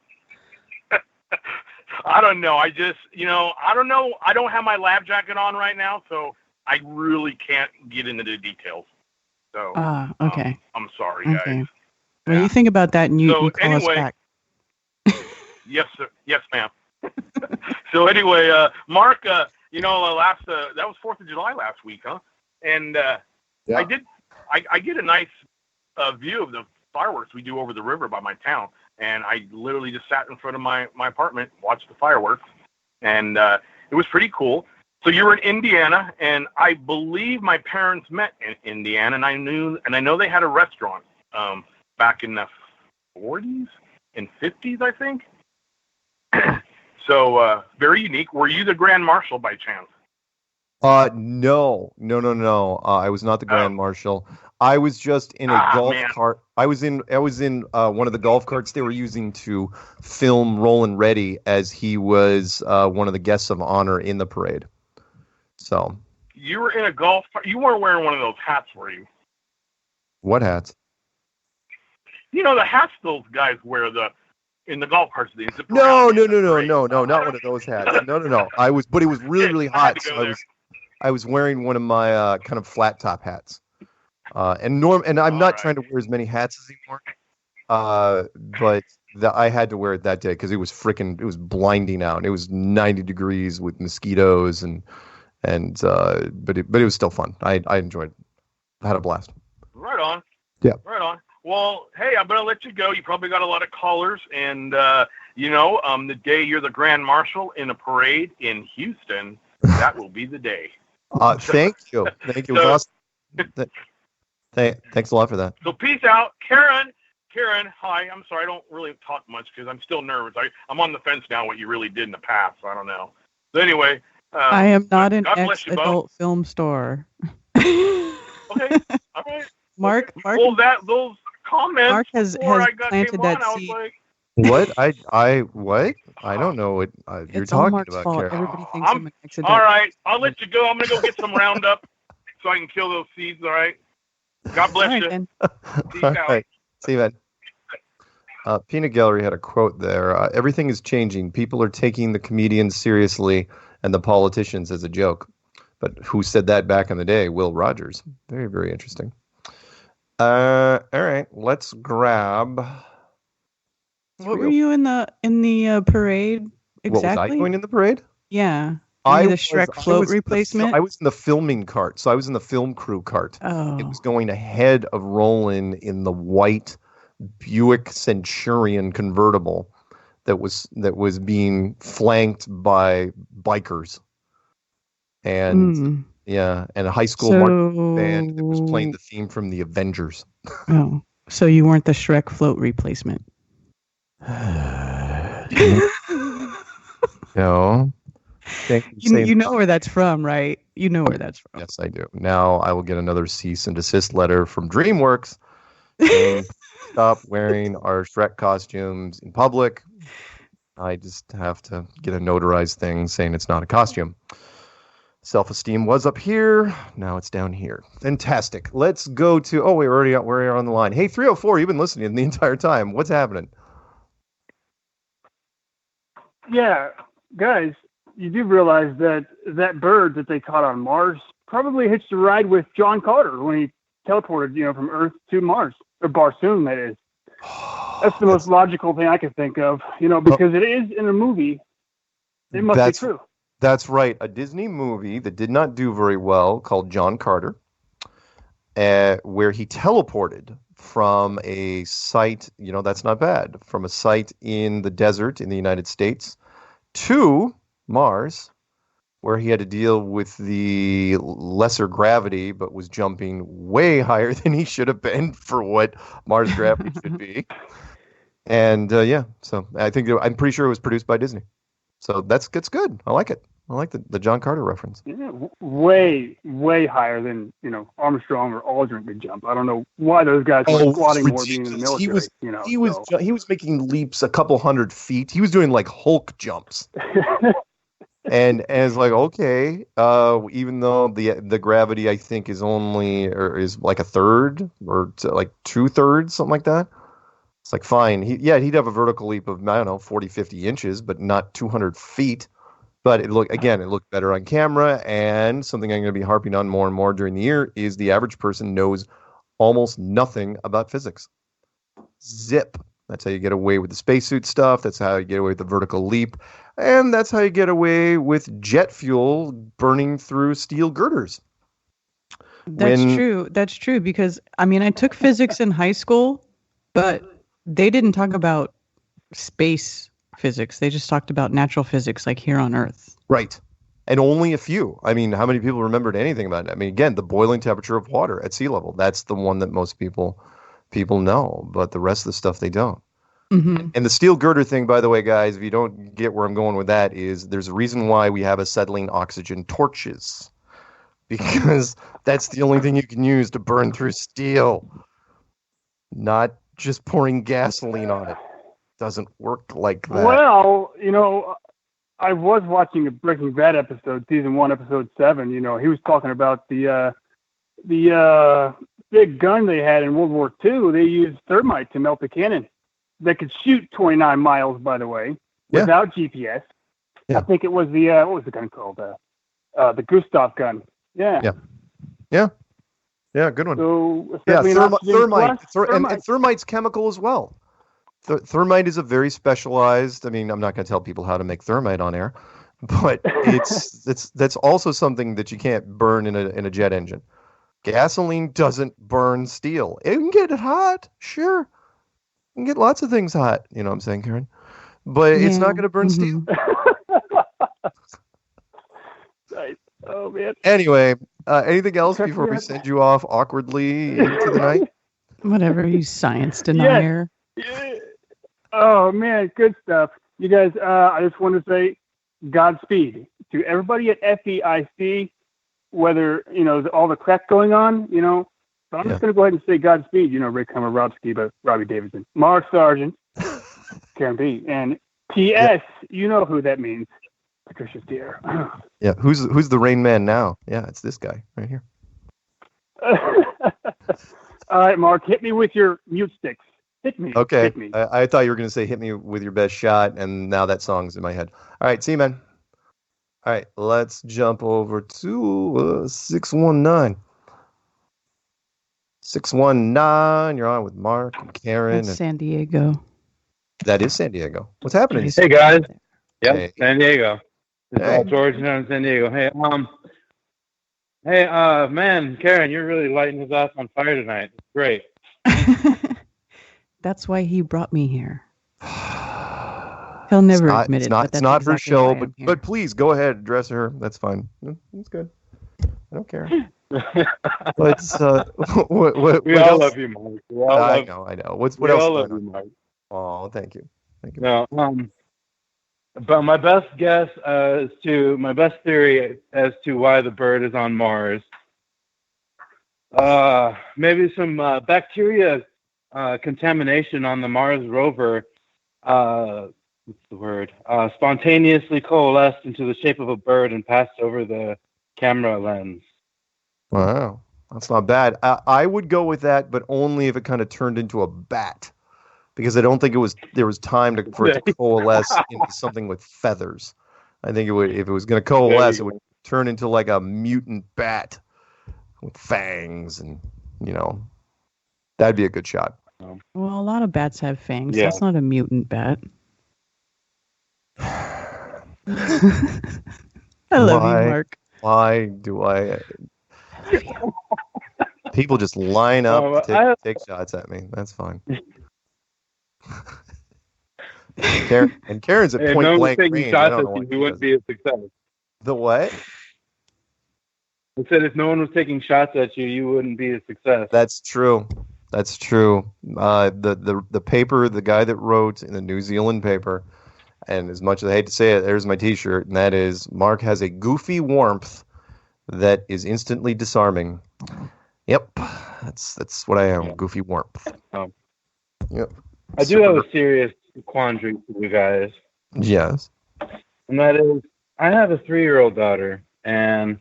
S5: I don't know. I just, I don't know. I don't have my lab jacket on right now, so I really can't get into the details. So,
S6: okay.
S5: I'm sorry, guys.
S6: Okay. Well, you think about that and you call us back.
S5: Yes, sir. Yes, ma'am. So anyway, Mark, that was 4th of July last week, huh? And
S3: yeah.
S5: I get a nice view of the fireworks we do over the river by my town. And I literally just sat in front of my apartment, watched the fireworks, and it was pretty cool. So you were in Indiana, and I believe my parents met in Indiana, and I know they had a restaurant back in the 40s and 50s, I think. So very unique. Were you the Grand Marshal by chance?
S3: No. I was not the Grand Marshal. I was just in a golf cart. I was in one of the golf carts they were using to film Roland Reddy as he was one of the guests of honor in the parade. So
S5: you were in a golf cart. You weren't wearing one of those hats, were you?
S3: What hats?
S5: The hats those guys wear in the golf carts.
S3: No, not one of those hats. No. But it was really hot. So I was wearing one of my kind of flat top hats. And I'm not trying to wear as many hats as anymore. But I had to wear it that day because it was blinding out. It was 90 degrees with mosquitoes but it was still fun. I enjoyed it. I had a blast.
S5: Right on.
S3: Yeah.
S5: Right on. Well, hey, I'm going to let you go. You probably got a lot of callers. And, the day you're the Grand Marshal in a parade in Houston, that will be the day.
S3: Thank you. Thank you. It was awesome. Thanks a lot for that.
S5: So peace out. Karen, hi. I'm sorry. I don't really talk much because I'm still nervous. I'm on the fence now what you really did in the past. So I don't know. So anyway.
S6: I am not an
S5: God bless you both.
S6: ex-adult film store.
S5: Okay. All right.
S6: Mark.
S5: Well, those comments.
S6: Mark has planted that seed.
S3: What? What? I don't know what you're
S6: It's all
S3: talking
S6: Mark's
S3: about,
S6: fault.
S3: Karen.
S6: Everybody thinks I'm an accident.
S5: All right, I'll let you go. I'm gonna go get some Roundup so I can kill those seeds. All right. God bless
S6: All right,
S5: you.
S6: then.
S5: Peace
S3: All
S5: out.
S3: right. See you, man. Peanut Gallery had a quote there. Everything is changing. People are taking the comedians seriously and the politicians as a joke. But who said that back in the day? Will Rogers. Very, very interesting. All right. Let's grab.
S6: What were you in the parade exactly?
S3: What was I doing in the parade?
S6: Yeah. Were you the Shrek float replacement?
S3: I was in the filming cart. So I was in the film crew cart.
S6: Oh.
S3: It was going ahead of Roland in the white Buick Centurion convertible that was being flanked by bikers. And yeah, and a high school marching band that was playing the theme from the Avengers.
S6: Oh. So you weren't the Shrek float replacement.
S3: No.
S6: You know where that's from, right? You know where that's from.
S3: Yes, I do. Now I will get another cease and desist letter from DreamWorks saying, stop wearing our Shrek costumes in public. I just have to get a notarized thing saying it's not a costume. Self-esteem was up here. Now it's down here. Fantastic. Let's go to... Oh, we're on the line. Hey, 304, you've been listening the entire time. What's happening?
S9: Yeah, guys, you do realize that bird that they caught on Mars probably hitched a ride with John Carter when he teleported, from Earth to Mars, or Barsoom, that is. That's the most logical thing I can think of, because it is in a movie. It must be true.
S3: That's right. A Disney movie that did not do very well called John Carter, where he teleported from a site, that's not bad, from a site in the desert in the United States to Mars, where he had to deal with the lesser gravity, but was jumping way higher than he should have been for what Mars gravity should be. And so I'm pretty sure it was produced by Disney. So that's good. I like it. I like the John Carter reference.
S9: Yeah, way, way higher than, Armstrong or Aldrin could jump. I don't know why those guys were squatting more being in the military.
S3: He was making leaps a couple 100 feet. He was doing like Hulk jumps. and it's like, okay, even though the gravity I think is is like a third or like 2/3, something like that. It's like, fine. He'd have a vertical leap of, 40, 50 inches, but not 200 feet. But it looked better on camera. And something I'm going to be harping on more and more during the year is the average person knows almost nothing about physics. Zip. That's how you get away with the spacesuit stuff. That's how you get away with the vertical leap. And that's how you get away with jet fuel burning through steel girders.
S6: That's true. That's true. Because, I took physics in high school, but they didn't talk about space physics. They just talked about natural physics, like here on Earth.
S3: Right. And only a few. How many people remembered anything about it? Again, the boiling temperature of water at sea level. That's the one that most people know, but the rest of the stuff they don't.
S6: Mm-hmm.
S3: And the steel girder thing, by the way, guys, if you don't get where I'm going with that, is there's a reason why we have acetylene oxygen torches. Because that's the only thing you can use to burn through steel. Not just pouring gasoline on it. Doesn't work like that.
S9: Well, I was watching a Breaking Bad episode, season 1, episode 7. He was talking about the big gun they had in World War II. They used thermite to melt the cannon. They could shoot 29 miles, by the way, without GPS.
S3: Yeah.
S9: I think it was what was the gun called? The Gustav gun. Yeah.
S3: Yeah. Yeah, good one.
S9: So,
S3: thermite. And thermite's chemical as well. Thermite is a very specialized. I'm not going to tell people how to make thermite on air, but that's also something that you can't burn in a jet engine. Gasoline doesn't burn steel. It can get it hot, sure. You can get lots of things hot. You know what I'm saying, Karen? But it's not going to burn steel.
S9: Nice. Oh man.
S3: Anyway, anything else before we send you off awkwardly into the night?
S6: Whatever, you science denier.
S9: Yeah. Oh man, good stuff. You guys, I just want to say Godspeed to everybody at FEIC, whether, all the crap going on, but I'm just going to go ahead and say Godspeed, Rick Kamarowski, but Robbie Davidson, Mark Sargent, Karen B. And P.S. You know who that means. Patricia's dear.
S3: Yeah, who's the Rain Man now? Yeah, it's this guy right here.
S9: All right, Mark, hit me with your mute sticks. Hit me.
S3: Okay.
S9: Hit me.
S3: I thought you were going to say hit me with your best shot, and now that song's in my head. All right, see you, man. All right, let's jump over to 619. 619, you're on with Mark and Karen.
S6: That's San Diego.
S3: That is San Diego. What's happening?
S10: Hey, guys. Yep,
S3: Hey.
S10: San Diego. It's
S3: Hey.
S10: George in San Diego. Hey, man, Karen, you're really lighting his ass on fire tonight. It's great.
S6: That's why he brought me here. He'll never admit it.
S3: It's not her show, but please go ahead, address her. That's fine. That's good. I don't care. But what
S10: We all
S3: else?
S10: love you, Mark.
S3: I know. What
S10: We
S3: else?
S10: all love you, Mark.
S3: Oh, thank you.
S10: No, but my best guess my best theory as to why the bird is on Mars. Maybe some bacteria contamination on the Mars rover. What's the word? Spontaneously coalesced into the shape of a bird and passed over the camera lens.
S3: Wow, that's not bad. I would go with that, but only if it kind of turned into a bat, because I don't think there was time for it to coalesce into something with feathers. I think if it was going to coalesce, it would turn into like a mutant bat with fangs, and that'd be a good shot.
S6: Well, a lot of bats have fangs.
S10: Yeah.
S6: That's not a mutant bat. I love you, Mark.
S3: Why do I? People just line up to take shots at me. That's fine. Karen's at
S10: If
S3: point
S10: no one was
S3: blank
S10: taking
S3: range.
S10: shots at you, you wouldn't be a success.
S3: The what?
S10: I said if no one was taking shots at you, you wouldn't be a success.
S3: That's true. The paper, the guy that wrote in the New Zealand paper, and as much as I hate to say it, there's my T-shirt, and that is Mark has a goofy warmth that is instantly disarming. Yep, that's what I am. Goofy warmth. Yep.
S10: I do have a serious quandary for you guys.
S3: Yes.
S10: And that is, I have a 3-year-old daughter, and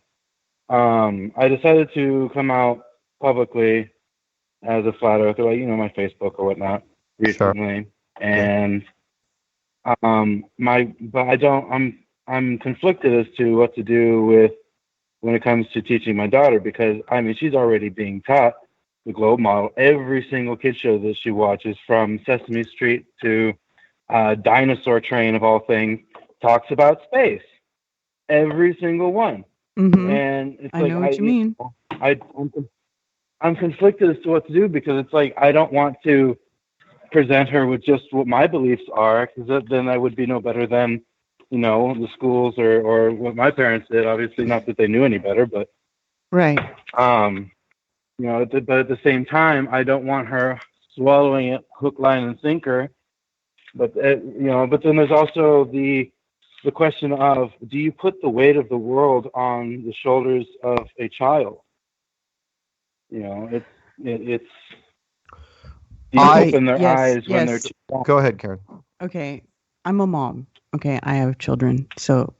S10: I decided to come out publicly as a flat earther, like, my Facebook or whatnot, recently. Sure. And I'm conflicted as to what to do with when it comes to teaching my daughter, because she's already being taught the globe model. Every single kid show that she watches, from Sesame Street to Dinosaur Train of all things, talks about space. Every single one.
S6: Mm-hmm.
S10: And it's
S6: I know what you mean.
S10: I'm conflicted as to what to do, because it's like I don't want to present her with just what my beliefs are, because then I would be no better than the schools or what my parents did. Obviously, not that they knew any better, but
S6: right.
S10: But at the same time, I don't want her swallowing it hook, line, and sinker. But but then there's also the question of, do you put the weight of the world on the shoulders of a child? It's you open their eyes when they're too young.
S3: Go ahead, Karen.
S6: Okay, I'm a mom. Okay, I have children, so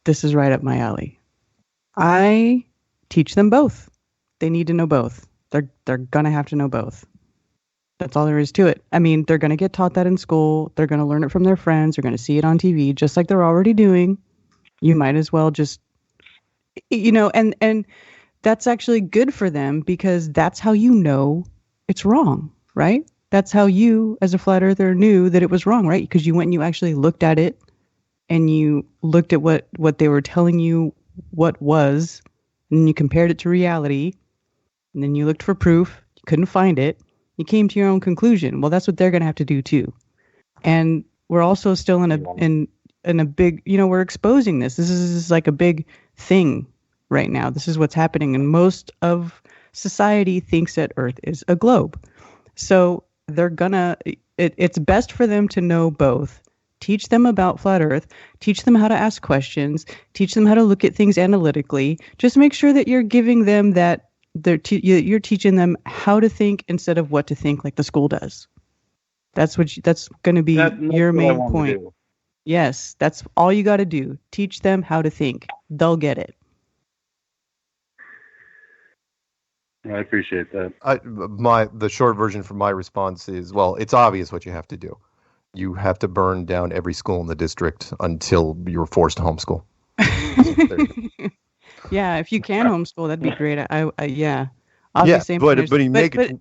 S6: this is right up my alley. I teach them both. They need to know both. They're gonna have to know both. That's all there is to it. They're gonna get taught that in school. They're gonna learn it from their friends. They're gonna see it on TV, just like they're already doing. You might as well just, and that's actually good for them, because that's how it's wrong, right? That's how you, as a flat earther, knew that it was wrong, right? Because you went and you actually looked at it, and you looked at what they were telling you what was, and you compared it to reality, and then you looked for proof. You couldn't find it. You came to your own conclusion. Well, that's what they're going to have to do too. And we're also still in a big, we're exposing this. This is like a big thing right now. This is what's happening, and most of society thinks that Earth is a globe. So it's best for them to know both. Teach them about flat Earth, teach them how to ask questions, teach them how to look at things analytically. Just make sure that you're giving them you're teaching them how to think instead of what to think, like the school does. That's going to be your
S10: what I
S6: main
S10: want to
S6: point.
S10: do.
S6: Yes, that's all you got to do. Teach them how to think. They'll get it.
S10: I appreciate that.
S3: The short version from my response is, well, it's obvious what you have to do. You have to burn down every school in the district until you're forced to homeschool.
S6: Yeah, if you can homeschool, that'd be great. Yeah. Obviously,
S3: yeah, but you make it.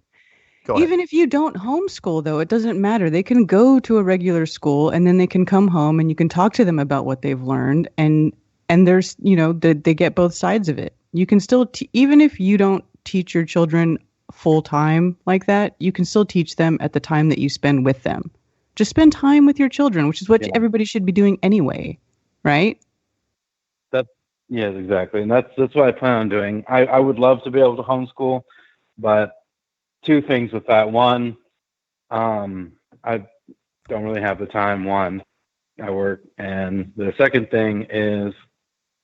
S6: Even if you don't homeschool, though, it doesn't matter. They can go to a regular school, and then they can come home, and you can talk to them about what they've learned, and there's, they get both sides of it. You can still, even if you don't teach your children full time like that, you can still teach them at the time that you spend with them. Just spend time with your children, which is what everybody should be doing anyway, right?
S10: Yes, exactly, and that's what I plan on doing. I would love to be able to homeschool, but two things with that. One, I don't really have the time. One, I work, and the second thing is,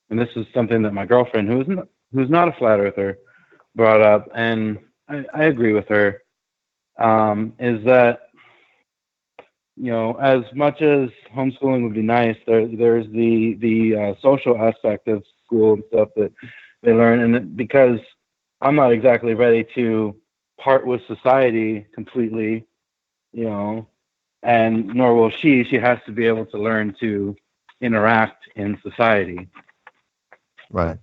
S10: and this is something that my girlfriend, who's not a flat earther, brought up, and I agree with her, is that, as much as homeschooling would be nice, there's the social aspect of school and stuff that they learn, and because I'm not exactly ready to part with society completely, and nor will she. She has to be able to learn to interact in society.
S3: Right.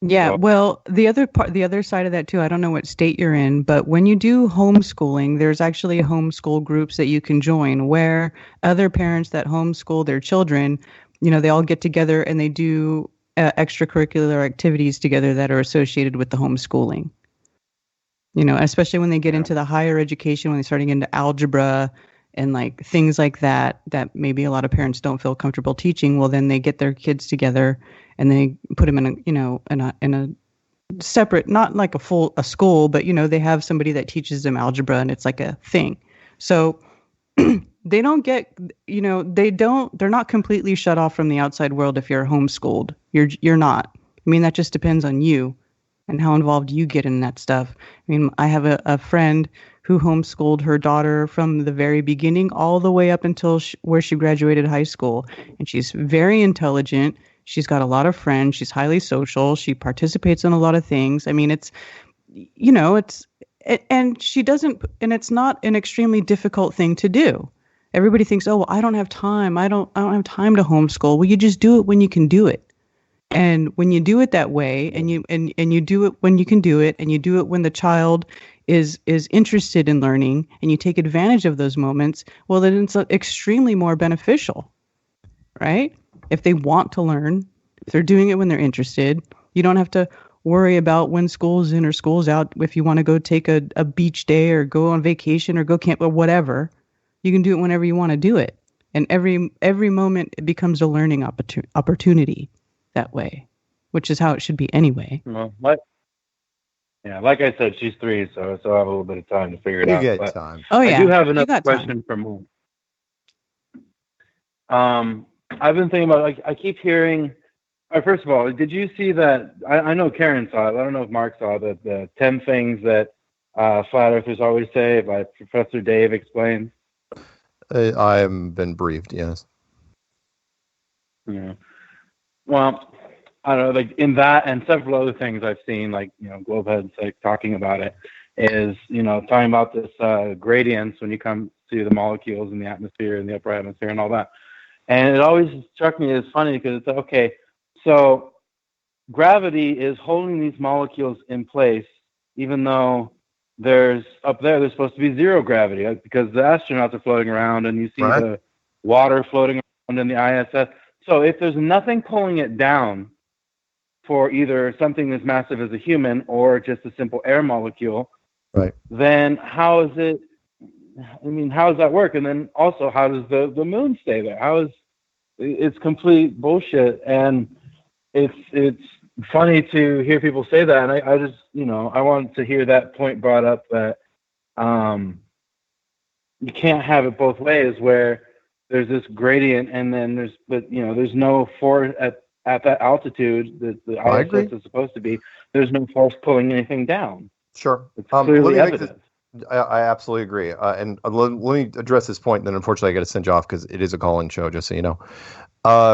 S6: Yeah, well, the other side of that too, I don't know what state you're in, but when you do homeschooling, there's actually homeschool groups that you can join where other parents that homeschool their children, they all get together and they do extracurricular activities together that are associated with the homeschooling. Especially when they get into the higher education, when they start getting into algebra and like things like that maybe a lot of parents don't feel comfortable teaching. Well, then they get their kids together and they put them in a separate, not like a school, but they have somebody that teaches them algebra and it's like a thing. So they don't get, they're not completely shut off from the outside world if you're homeschooled. You're not. I mean, that just depends on you and how involved you get in that stuff. I mean, I have a friend who homeschooled her daughter from the very beginning all the way up until where she graduated high school. And she's very intelligent. She's got a lot of friends. She's highly social. She participates in a lot of things. I mean, and she doesn't, and it's not an extremely difficult thing to do. Everybody thinks, oh, well, I don't have time. I don't have time to homeschool. Well, you just do it when you can do it. And when you do it that way, and you do it when you can do it, and you do it when the child is interested in learning, and you take advantage of those moments, well, then it's extremely more beneficial, right? If they want to learn, if they're doing it when they're interested, you don't have to worry about when school's in or school's out. If you want to go take a beach day or go on vacation or go camp or whatever, you can do it whenever you want to do it. And every moment it becomes a learning opportunity that way, which is how it should be anyway.
S10: Well, like I said, she's 3, so I have a little bit of time to figure it out.
S3: You get time.
S6: Oh yeah.
S10: I do have another question from I've been thinking about, I keep hearing, first of all, did you see that, I know Karen saw it, I don't know if Mark saw it, the 10 things that flat earthers always say by Professor Dave Explains?
S3: I have been briefed, yes.
S10: Yeah. Well, I don't know, like in that and several other things I've seen, like, Globeheads like talking about it, is, talking about this gradients when you come to the molecules in the atmosphere and the upper atmosphere and all that. And it always struck me as funny because it's okay, so gravity is holding these molecules in place, even though there's supposed to be zero gravity, because the astronauts are floating around and you see the water floating around in the ISS. So if there's nothing pulling it down for either something as massive as a human or just a simple air molecule,
S3: right? Then
S10: how does that work? And then also, how does the moon stay there? It's complete bullshit. And it's funny to hear people say that. And I just, I want to hear that point brought up, that you can't have it both ways, where there's this gradient and then there's no force at that altitude that the ISS is supposed to be. There's no force pulling anything down.
S3: Sure.
S10: It's clearly evident.
S3: I absolutely agree. And let me address this point, and then unfortunately I got to send you off because it is a call-in show, just so you know.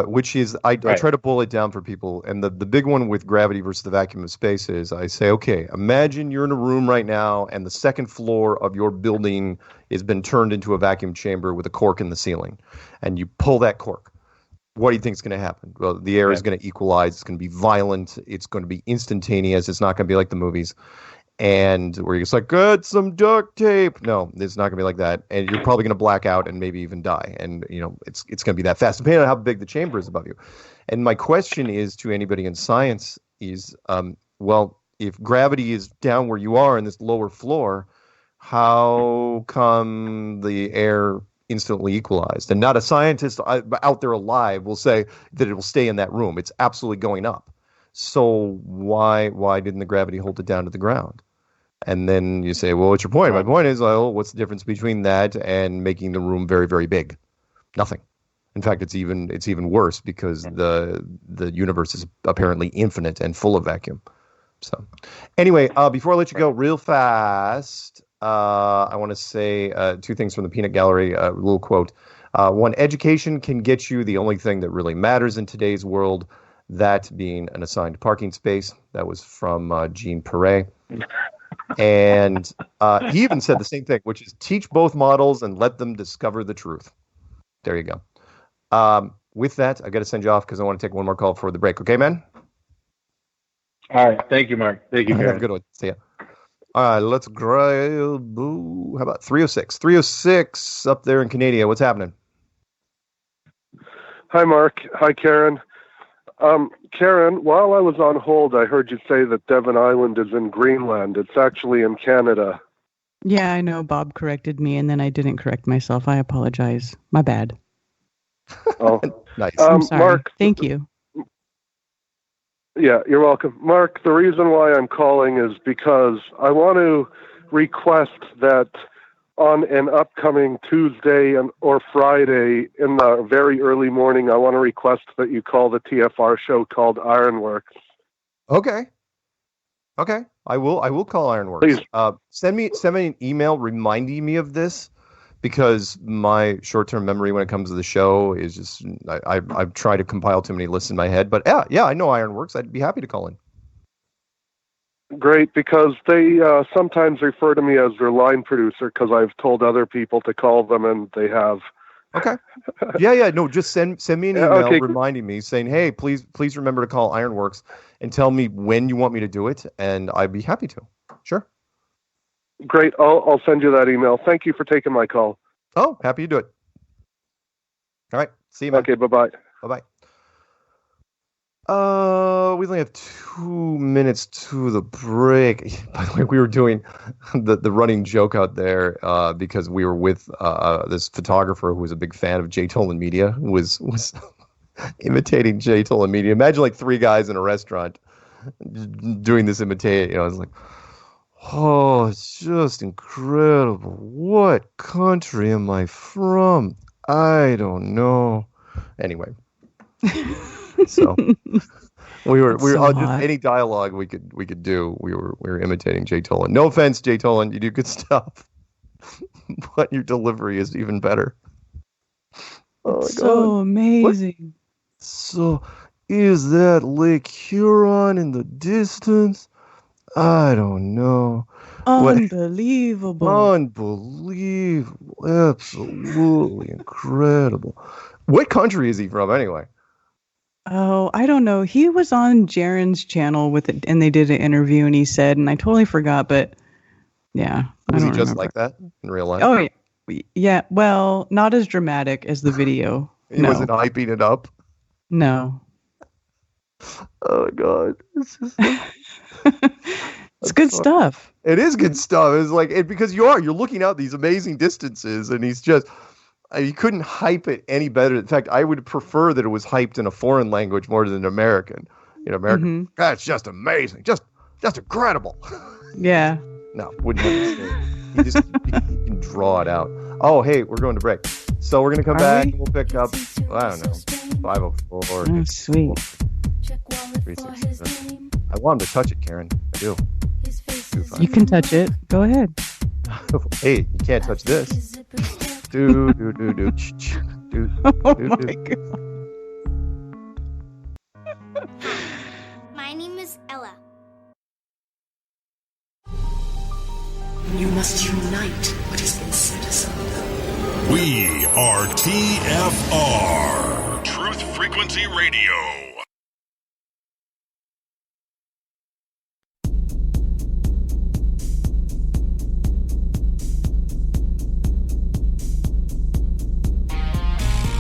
S3: Which is, I try to boil it down for people. And the big one with gravity versus the vacuum of space is I say, okay, imagine you're in a room right now and the second floor of your building has been turned into a vacuum chamber with a cork in the ceiling. And you pull that cork. What do you think is going to happen? Well, the air is going to equalize. It's going to be violent. It's going to be instantaneous. It's not going to be like the movies. And where you're just like, get some duct tape. No, it's not going to be like that. And you're probably going to black out and maybe even die. And, it's going to be that fast, depending on how big the chamber is above you. And my question is to anybody in science is, well, if gravity is down where you are in this lower floor, how come the air instantly equalized? And not a scientist out there alive will say that it will stay in that room. It's absolutely going up. So why didn't the gravity hold it down to the ground? And then you say, well, what's your point? My point is, well, what's the difference between that and making the room very, very big? Nothing. In fact, it's even worse because the universe is apparently infinite and full of vacuum. So anyway, before I let you go real fast, I want to say two things from the Peanut Gallery, a little quote. One, education can get you the only thing that really matters in today's world, that being an assigned parking space. That was from Jean Perret. And he even said the same thing, which is teach both models and let them discover the truth. There you go. With that, I got to send you off because I want to take one more call before the break. Okay, man?
S10: All right. Thank you, Mark. Thank you,
S3: Have a good one. See ya. All right, let's grab. How about 306? 306 up there in Canada. What's happening?
S11: Hi, Mark. Hi, Karen. Karen, while I was on hold, I heard you say that Devon Island is in Greenland. It's actually in Canada.
S6: Yeah, I know. Bob corrected me, and then I didn't correct myself. I apologize. My bad.
S11: Oh,
S3: nice.
S6: I'm sorry.
S11: Mark,
S6: thank you.
S11: Yeah, you're welcome. Mark, the reason why I'm calling is because I want to request that on an upcoming Tuesday or Friday in the very early morning, I want to request that you call the TFR show called Ironworks.
S3: Okay. I will call Ironworks.
S11: Please.
S3: Send me an email reminding me of this, because my short-term memory when it comes to the show is just I've tried to compile too many lists in my head. But yeah, I know Ironworks. I'd be happy to call in.
S11: Great, because they sometimes refer to me as their line producer because I've told other people to call them and they have.
S3: Okay. Yeah. No, just send me an email reminding me saying, hey, please remember to call Ironworks and tell me when you want me to do it, and I'd be happy to. Sure.
S11: Great. I'll send you that email. Thank you for taking my call.
S3: Oh, happy to do it. All right. See you, man.
S11: Okay, bye-bye.
S3: Bye-bye. We only have 2 minutes to the break. By the way, we were doing the running joke out there because we were with this photographer who was a big fan of Jay Tolan Media, who was imitating Jay Tolan Media. Imagine like 3 guys in a restaurant doing this imitation. I was like, oh, it's just incredible. What country am I from? I don't know. Anyway. So we were just any dialogue we could do. We were imitating Jay Tolan. No offense, Jay Tolan, you do good stuff, but your delivery is even better. Oh my
S6: so
S3: God.
S6: amazing.
S3: What? So is that Lake Huron in the distance? I don't know.
S6: Unbelievable.
S3: Unbelievable. Absolutely incredible. What country is he from anyway?
S6: Oh, I don't know. He was on Jaron's channel with it, and they did an interview, and he said, and I totally forgot, but yeah.
S3: Was he just like that in real life?
S6: Oh, yeah. Yeah. Well, not as dramatic as the video.
S3: He wasn't hyping it up?
S6: No.
S3: Oh, God.
S6: It's good stuff.
S3: It is good stuff. It's like, because you're looking out these amazing distances, and he's just, you couldn't hype it any better. In fact, I would prefer that it was hyped in a foreign language more than American. American, that's just amazing. Just incredible.
S6: Yeah.
S3: No, wouldn't have to say. He can draw it out. Oh, hey, we're going to break. So we're going to come back and we'll pick up, I don't know, 504.
S6: Oh, sweet.
S3: 367. I want him to touch it, Karen. I do.
S6: You can touch it. Go ahead.
S3: Hey, you can't touch this. Do do do do do.
S6: Oh my god.
S12: My name is Ella.
S13: You must unite what has been set asunder.
S4: We are TFR, Truth Frequency Radio.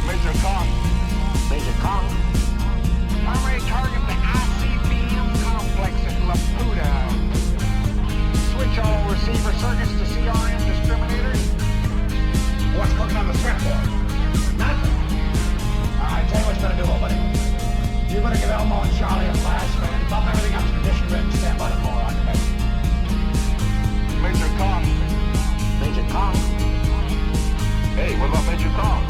S14: Major Kong. Major Kong. Primary target the ICBM complex at Laputa. Switch all receiver circuits to CRM discriminators. What's cooking on the threat board? Nothing. Alright, tell you what you're gonna do, old buddy. You're gonna give Elmo and Charlie a flash and bump everything up to condition written. Stand by the floor on your back. Major Kong. Major Kong. Hey, what about Major Kong?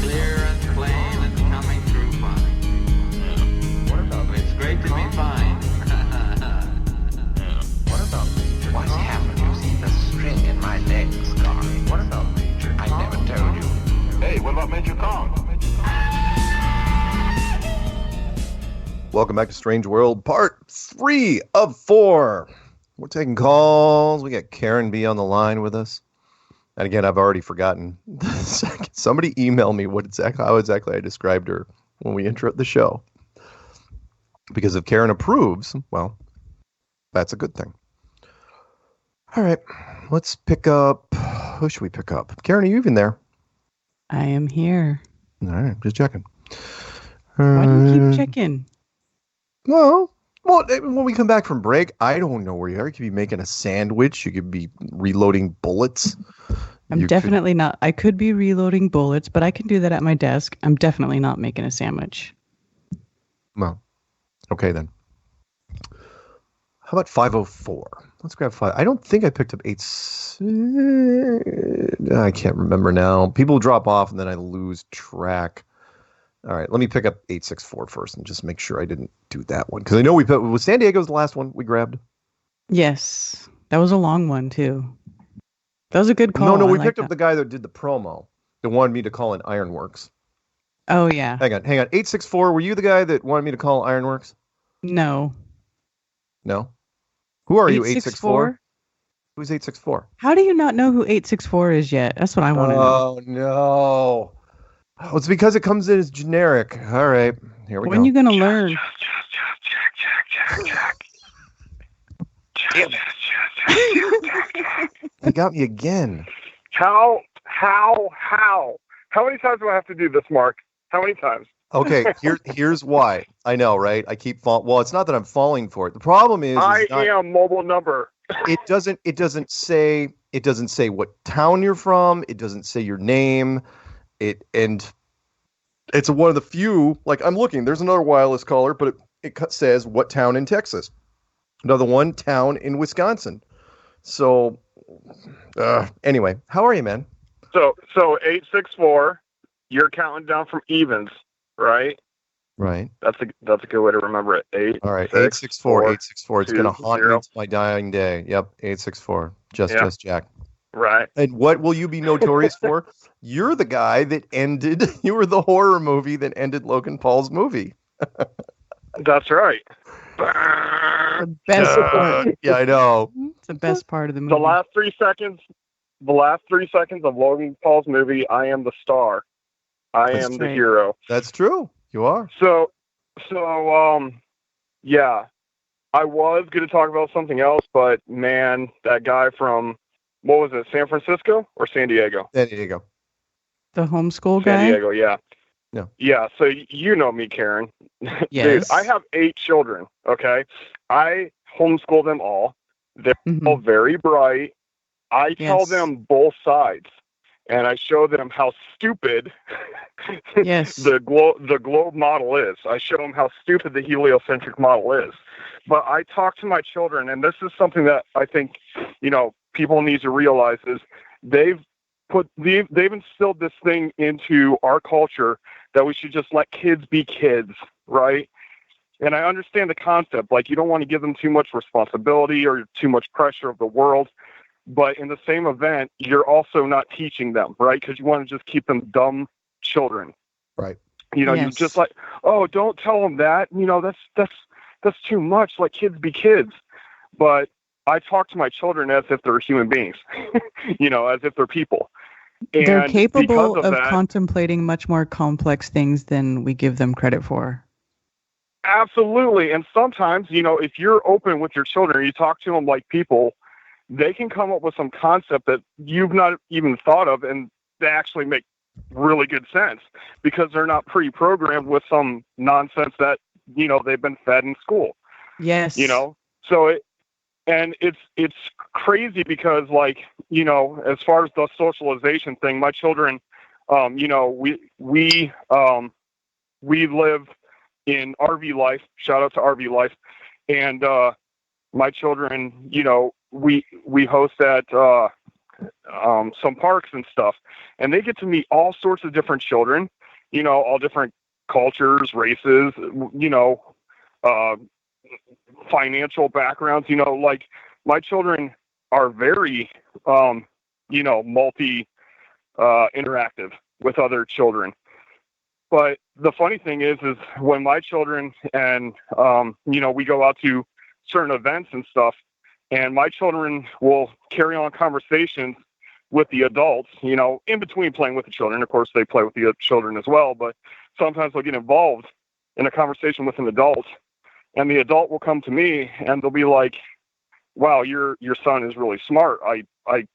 S15: Clear and plain and coming through fine.
S14: What about Major?
S15: It's great to be fine.
S14: What about Major?
S15: What's happened? You see the string in my leg scarring.
S14: What about Major?
S15: I never told you.
S14: Hey, what about Major Kong?
S3: Welcome back to Strange World, part 3 of 4. We're taking calls. We got Karen B on the line with us. And again, I've already forgotten. Somebody email me how exactly I described her when we introed the show. Because if Karen approves, well, that's a good thing. All right, let's pick up. Who should we pick up? Karen, are you even there?
S6: I am here.
S3: All right, just checking.
S6: Why do you keep checking?
S3: Well, when we come back from break, I don't know where you are. You could be making a sandwich. You could be reloading bullets.
S6: I'm definitely not. I could be reloading bullets, but I can do that at my desk. I'm definitely not making a sandwich.
S3: Well, okay then. How about 504? Let's grab 5. I don't think I picked up 8. I can't remember now. People drop off and then I lose track. All right, let me pick up 864 first and just make sure I didn't do that one. Because I know was San Diego's the last one we grabbed?
S6: Yes. That was a long one, too. That was a good call.
S3: No, we picked up the guy that did the promo that wanted me to call in Ironworks.
S6: Oh, yeah.
S3: Hang on. 864, were you the guy that wanted me to call Ironworks?
S6: No.
S3: No? Who are you, 864? Who's 864?
S6: How do you not know who 864 is yet? That's what I want to know.
S3: Oh, no. Oh, it's because it comes in as generic. All right, here we go.
S6: When are you going to learn?
S3: Damn it. They got me again.
S11: How many times do I have to do this, Mark? How many times?
S3: Okay, here's why. I know, right? I keep well, it's not that I'm falling for it. The problem is
S11: I am mobile number.
S3: It doesn't say what town you're from. It doesn't say your name. And it's one of the few, like I'm looking, there's another wireless caller, but it says what town in Texas. Another one, town in Wisconsin. So, anyway, how are you, man?
S11: So 864, you're counting down from evens, right?
S3: Right.
S11: That's a good way to remember it.
S3: All right, 864. It's going to haunt me to my dying day. Yep, 864. Just Jack.
S11: Right.
S3: And what will you be notorious for? You're the guy that you were the horror movie that ended Logan Paul's movie.
S11: That's right.
S6: The best part.
S3: Yeah, I know.
S6: It's the best part of the movie.
S11: The last 3 seconds of Logan Paul's movie, I am the star. I am the hero.
S3: That's true. You are.
S11: So, yeah. I was going to talk about something else, but man, that guy from, what was it, San Francisco or San Diego?
S3: San Diego.
S6: The homeschool guy?
S11: San Diego, yeah.
S3: No.
S11: Yeah, so you know me, Karen.
S6: Yes.
S11: Dude, I have 8 children, okay? I homeschool them all. They're all very bright. I tell them both sides, and I show them how stupid the globe model is. I show them how stupid the heliocentric model is. But I talk to my children, and this is something that I think, people need to realize is they've instilled this thing into our culture that we should just let kids be kids, right? And I understand the concept. Like, you don't want to give them too much responsibility or too much pressure of the world. But in the same event, you're also not teaching them, right? Because you want to just keep them dumb children.
S3: Right.
S11: You know,
S6: Yes.
S11: you just like, oh, don't tell them that. You know, that's too much. Like, kids be kids. But I talk to my children as if they're human beings, you know, as if they're people. And
S6: They're capable
S11: because
S6: of
S11: that,
S6: contemplating much more complex things than we give them credit for.
S11: absolutely. And sometimes, you know, if you're open with your children, you talk to them like people, they can come up with some concept that you've not even thought of, and they actually make really good sense because they're not pre-programmed with some nonsense that, you know, they've been fed in school.
S6: Yes.
S11: You know, so it's crazy because, like, you know, as far as the socialization thing, my children, you know, we live in RV life. Shout out to RV life, and my children, you know, we host at some parks and stuff, and they get to meet all sorts of different children, you know, all different cultures, races, you know, financial backgrounds, you know, like my children are very, you know, interactive with other children. But the funny thing is when my children and, you know, we go out to certain events and stuff, and my children will carry on conversations with the adults, you know, in between playing with the children. Of course, they play with the children as well, but sometimes they'll get involved in a conversation with an adult, and the adult will come to me and they'll be like, wow, your son is really smart. I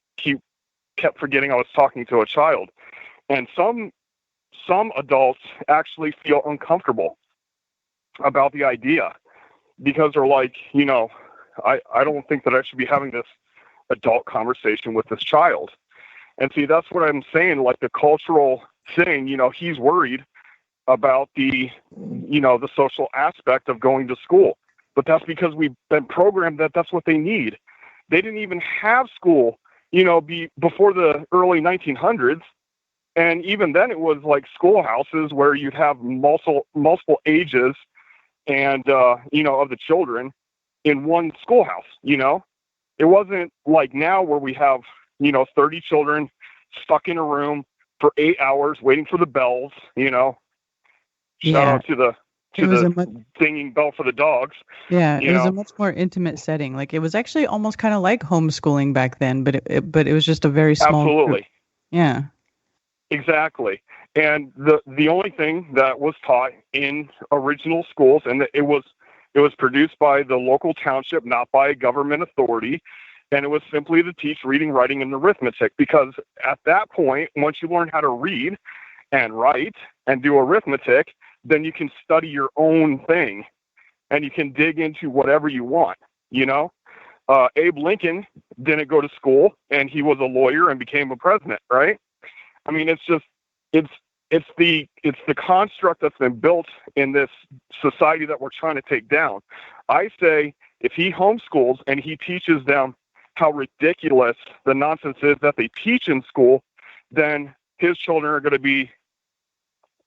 S11: kept forgetting I was talking to a child. And some adults actually feel uncomfortable about the idea because they're like, you know, I don't think that I should be having this adult conversation with this child. And see, that's what I'm saying, like the cultural thing, you know, he's worried about the, you know, the social aspect of going to school. But that's because we've been programmed that that's what they need. They didn't even have school, you know, before the early 1900s. And even then it was like schoolhouses where you'd have multiple ages and, you know, of the children in one schoolhouse, you know. It wasn't like now where we have, you know, 30 children stuck in a room for 8 hours waiting for the bells, you know. Shout out to the dinging bell for the dogs.
S6: Yeah, it was
S11: know?
S6: a much more intimate setting. Like it was actually almost kind of like homeschooling back then, but it was just a very small
S11: Absolutely.
S6: group. Yeah.
S11: Exactly. And the only thing that was taught in original schools, and it was produced by the local township, not by a government authority, and it was simply to teach reading, writing, and arithmetic. Because at that point, once you learn how to read and write and do arithmetic, then you can study your own thing, and you can dig into whatever you want. You know, Abe Lincoln didn't go to school, and he was a lawyer and became a president, right? I mean, it's the construct that's been built in this society that we're trying to take down. I say if he homeschools and he teaches them how ridiculous the nonsense is that they teach in school, then his children are going to be,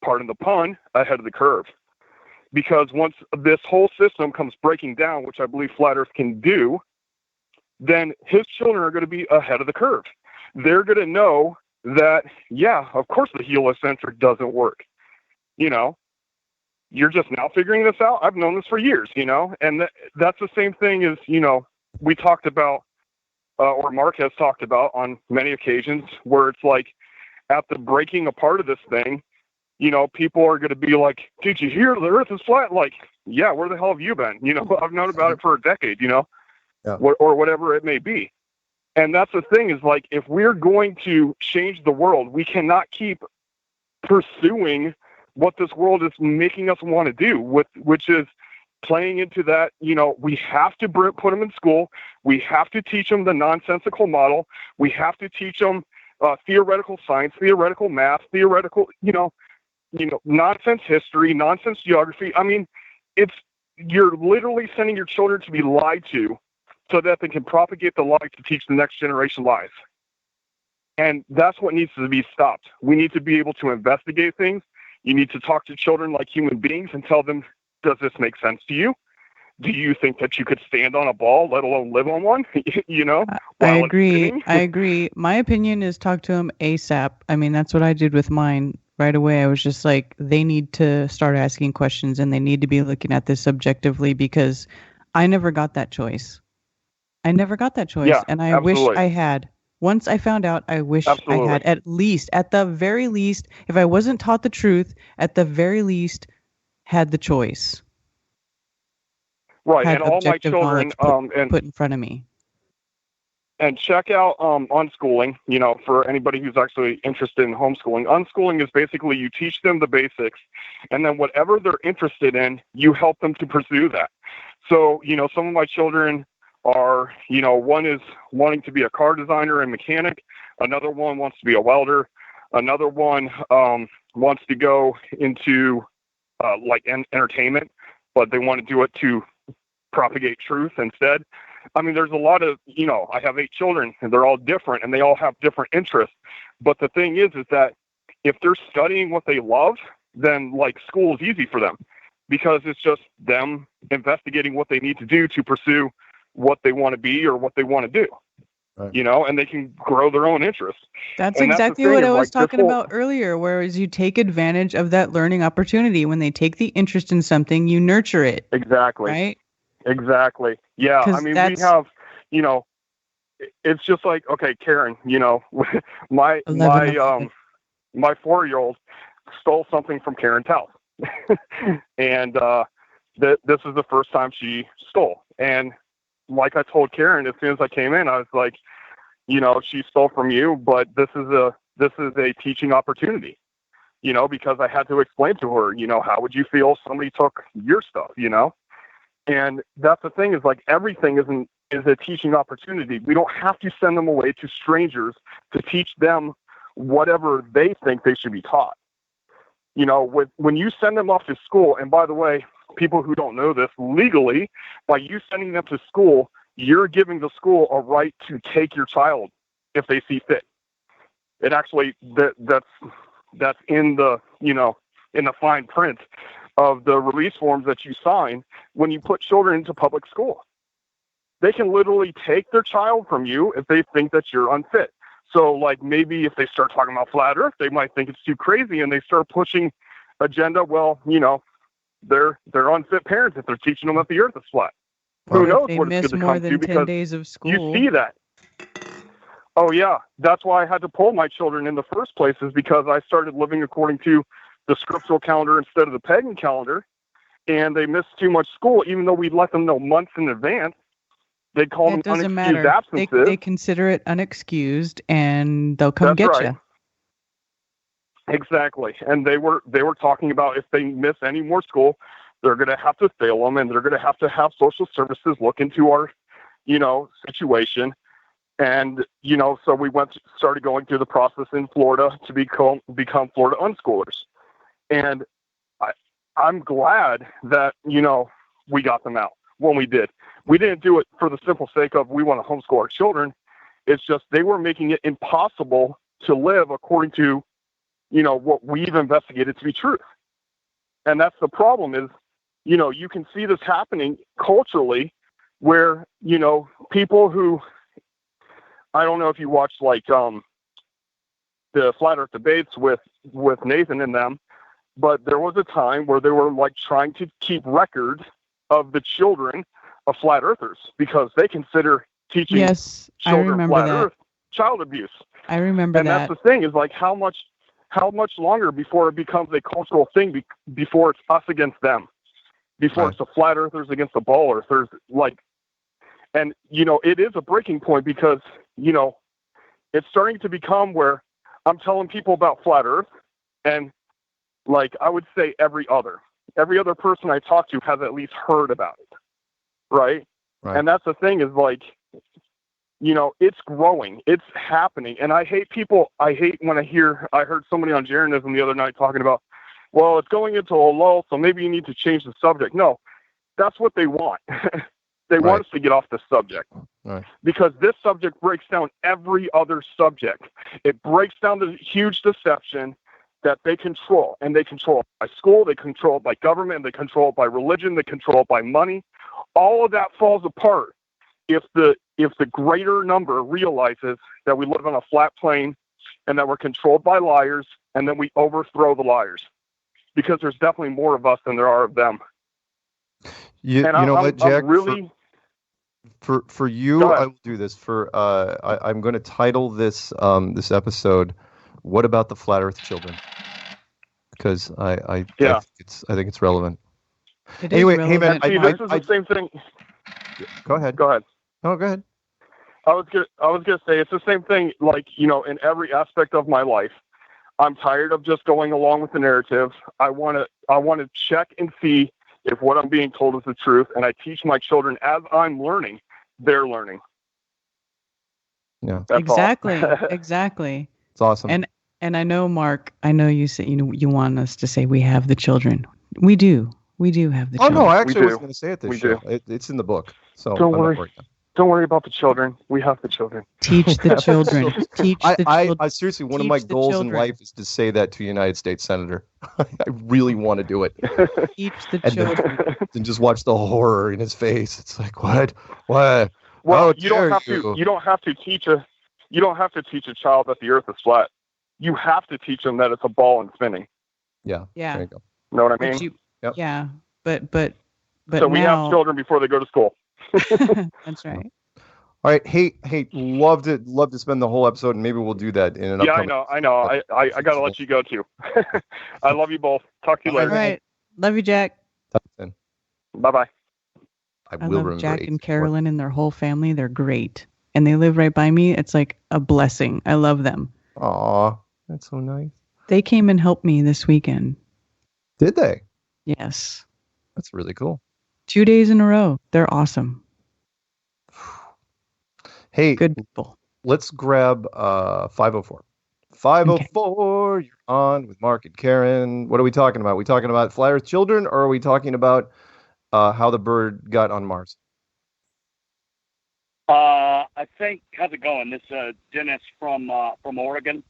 S11: pardon the pun, ahead of the curve. Because once this whole system comes breaking down, which I believe Flat Earth can do, then his children are going to be ahead of the curve. They're going to know that, yeah, of course the heliocentric doesn't work. You know, you're just now figuring this out. I've known this for years, you know, and that's the same thing as, you know, we talked about, or Mark has talked about on many occasions, where it's like at the breaking apart of this thing, you know, people are going to be like, did you hear the earth is flat? Like, yeah, where the hell have you been? You know, I've known about it for a decade, you know, or whatever it may be. And that's the thing is, like, if we're going to change the world, we cannot keep pursuing what this world is making us want to do, which is playing into that, you know, we have to put them in school. We have to teach them the nonsensical model. We have to teach them theoretical science, theoretical math, theoretical, you know, nonsense history, nonsense geography. I mean, you're literally sending your children to be lied to so that they can propagate the lie to teach the next generation lies. And that's what needs to be stopped. We need to be able to investigate things. You need to talk to children like human beings and tell them
S5: does this make sense to you? Do you think that you could stand on a ball, let alone live on one? You know?
S6: I agree. My opinion is talk to him ASAP. I mean, that's what I did with mine right away. I was just like, they need to start asking questions and they need to be looking at this subjectively, because I never got that choice.
S5: Yeah,
S6: and I
S5: absolutely.
S6: wish I had. Once I found out, I wish
S5: Absolutely.
S6: I had at the very least, if I wasn't taught the truth, at the very least, had the choice.
S5: Right,
S6: Had
S5: and all my
S6: objective
S5: children,
S6: knowledge put in front of me.
S5: and check out unschooling, you know, for anybody who's actually interested in homeschooling. Unschooling is basically you teach them the basics, and then whatever they're interested in, you help them to pursue that. So, you know, some of my children are, you know, one is wanting to be a car designer and mechanic, another one wants to be a welder, another one wants to go into like entertainment, but they want to do it to propagate truth instead. I mean, there's a lot of, you know, I have 8 children and they're all different and they all have different interests. But the thing is that if they're studying what they love, then like school is easy for them, because it's just them investigating what they need to do to pursue what they want to be or what they want to do,
S3: Right.
S5: you know, and they can grow their own interests.
S6: That's
S5: And
S6: exactly
S5: the thing
S6: what I
S5: is,
S6: was
S5: like, this
S6: talking
S5: whole-
S6: about earlier, whereas you take advantage of that learning opportunity. When they take the interest in something, you nurture it.
S5: Exactly.
S6: Right?
S5: Exactly. Yeah.
S6: 'Cause
S5: I mean, we
S6: that's-
S5: have, you know, it's just like, okay, Karen, you know, my 4-year-old stole something from Karen's house. And this is the first time she stole. And like I told Karen, as soon as I came in, I was like, you know, she stole from you, but this is a teaching opportunity, you know, because I had to explain to her, you know, how would you feel if somebody took your stuff, you know? And that's the thing, is like everything is a teaching opportunity. We don't have to send them away to strangers to teach them whatever they think they should be taught. You know, when you send them off to school, and by the way, people who don't know this, legally, by you sending them to school, you're giving the school a right to take your child if they see fit. It actually, that's in the, you know, in the fine print of the release forms that you sign when you put children into public school. They can literally take their child from you if they think that you're unfit. So, like, maybe if they start talking about flat Earth, they might think it's too crazy, and they start pushing agenda. Well, you know, they're unfit parents if they're teaching them that the Earth is flat.
S6: Or
S5: Who
S6: if
S5: knows
S6: they
S5: what
S6: miss
S5: it's going to
S6: more
S5: come
S6: than
S5: to,
S6: 10
S5: because
S6: days of school.
S5: you see that. Oh yeah, that's why I had to pull my children in the first place, is because I started living according to the scriptural calendar instead of the pagan calendar, and they missed too much school, even though we let them know months in advance. They call them
S6: It doesn't
S5: unexcused
S6: matter.
S5: absences.
S6: They consider it unexcused, and they'll come get
S5: right.
S6: you.
S5: Exactly. And they were talking about if they miss any more school, they're going to have to fail them, and they're going to have social services look into our, you know, situation. And, you know, so we started going through the process in Florida to become Florida unschoolers. And I'm glad that, you know, we got them out when we did. We didn't do it for the simple sake of we want to homeschool our children. It's just they were making it impossible to live according to, you know, what we've investigated to be truth. And that's the problem, is, you know, you can see this happening culturally where, you know, people who, I don't know if you watched like the Flat Earth debates with Nathan and them, but there was a time where they were like trying to keep records of the children of flat earthers, because they consider teaching children flat earth child abuse.
S6: I remember
S5: and
S6: that.
S5: And that's the thing, is like how much longer before it becomes a cultural thing, before it's us against them, before it's the flat earthers against the ball earthers, like, and, you know, it is a breaking point, because, you know, it's starting to become where I'm telling people about flat earth, and like, I would say every other person I talk to has at least heard about it. Right. And that's the thing, is like, you know, it's growing, it's happening. And I hate when I heard somebody on Jeranism the other night talking about, well, it's going into a lull, so maybe you need to change the subject. No, that's what they want. They want us to get off the subject, because this subject breaks down every other subject. It breaks down the huge deception. that they control, and they control it by school, they control it by government, they control it by religion, they control it by money. All of that falls apart if the greater number realizes that we live on a flat plane and that we're controlled by liars, and then we overthrow the liars, because there's definitely more of us than there are of them.
S3: You know what, Jack? For you, I will do this. I'm going to title this this episode "What About the Flat Earth Children?" because I think it's relevant. Anyway, hey man,
S5: this is the same thing.
S3: Go ahead. No, go ahead.
S5: I was gonna say it's the same thing. Like, in every aspect of my life, I'm tired of just going along with the narrative. I want to check and see if what I'm being told is the truth, and I teach my children as I'm learning. They're learning.
S3: Yeah.
S5: That's
S6: exactly.
S5: all.
S6: Exactly.
S3: It's awesome.
S6: And I know, Mark, I know you say you want us to say we have the children. We do. We do have the children.
S3: Oh no, I actually was going to say it this show. It's in the book. So
S5: don't worry. Don't worry about the children. We have the children.
S6: Teach the children. Teach the children.
S3: I seriously, one of my goals in life is to say that to a United States Senator. I really want to do it.
S6: Teach the children.
S3: And just watch the horror in his face. It's like, what? Well,
S5: you don't have to. You don't have to teach a child that the Earth is flat. You have to teach them that it's a ball and spinning.
S3: Yeah.
S6: There
S3: you go.
S5: Know what I mean?
S3: Yep.
S6: Yeah. But
S5: so we have children before they go to school.
S6: That's right.
S3: All right. Hey, love to spend the whole episode, and maybe we'll do that in an upcoming.
S5: Yeah, I know. I got to let you go too. I love you both. Talk to you later.
S6: All right. Love you, Jack.
S5: Bye-bye.
S3: I will
S6: love Jack and Carolyn and their whole family. They're great. And they live right by me. It's like a blessing. I love them.
S3: Aw, that's so nice.
S6: They came and helped me this weekend.
S3: Did they?
S6: Yes.
S3: That's really cool.
S6: 2 days in a row. They're awesome.
S3: Hey,
S6: good people.
S3: Let's grab 504. 504, okay. You're on with Mark and Karen. What are we talking about? Are we talking about Flat Earth children, or are we talking about how the bird got on Mars?
S12: I think, how's it going? This is Dennis from Oregon.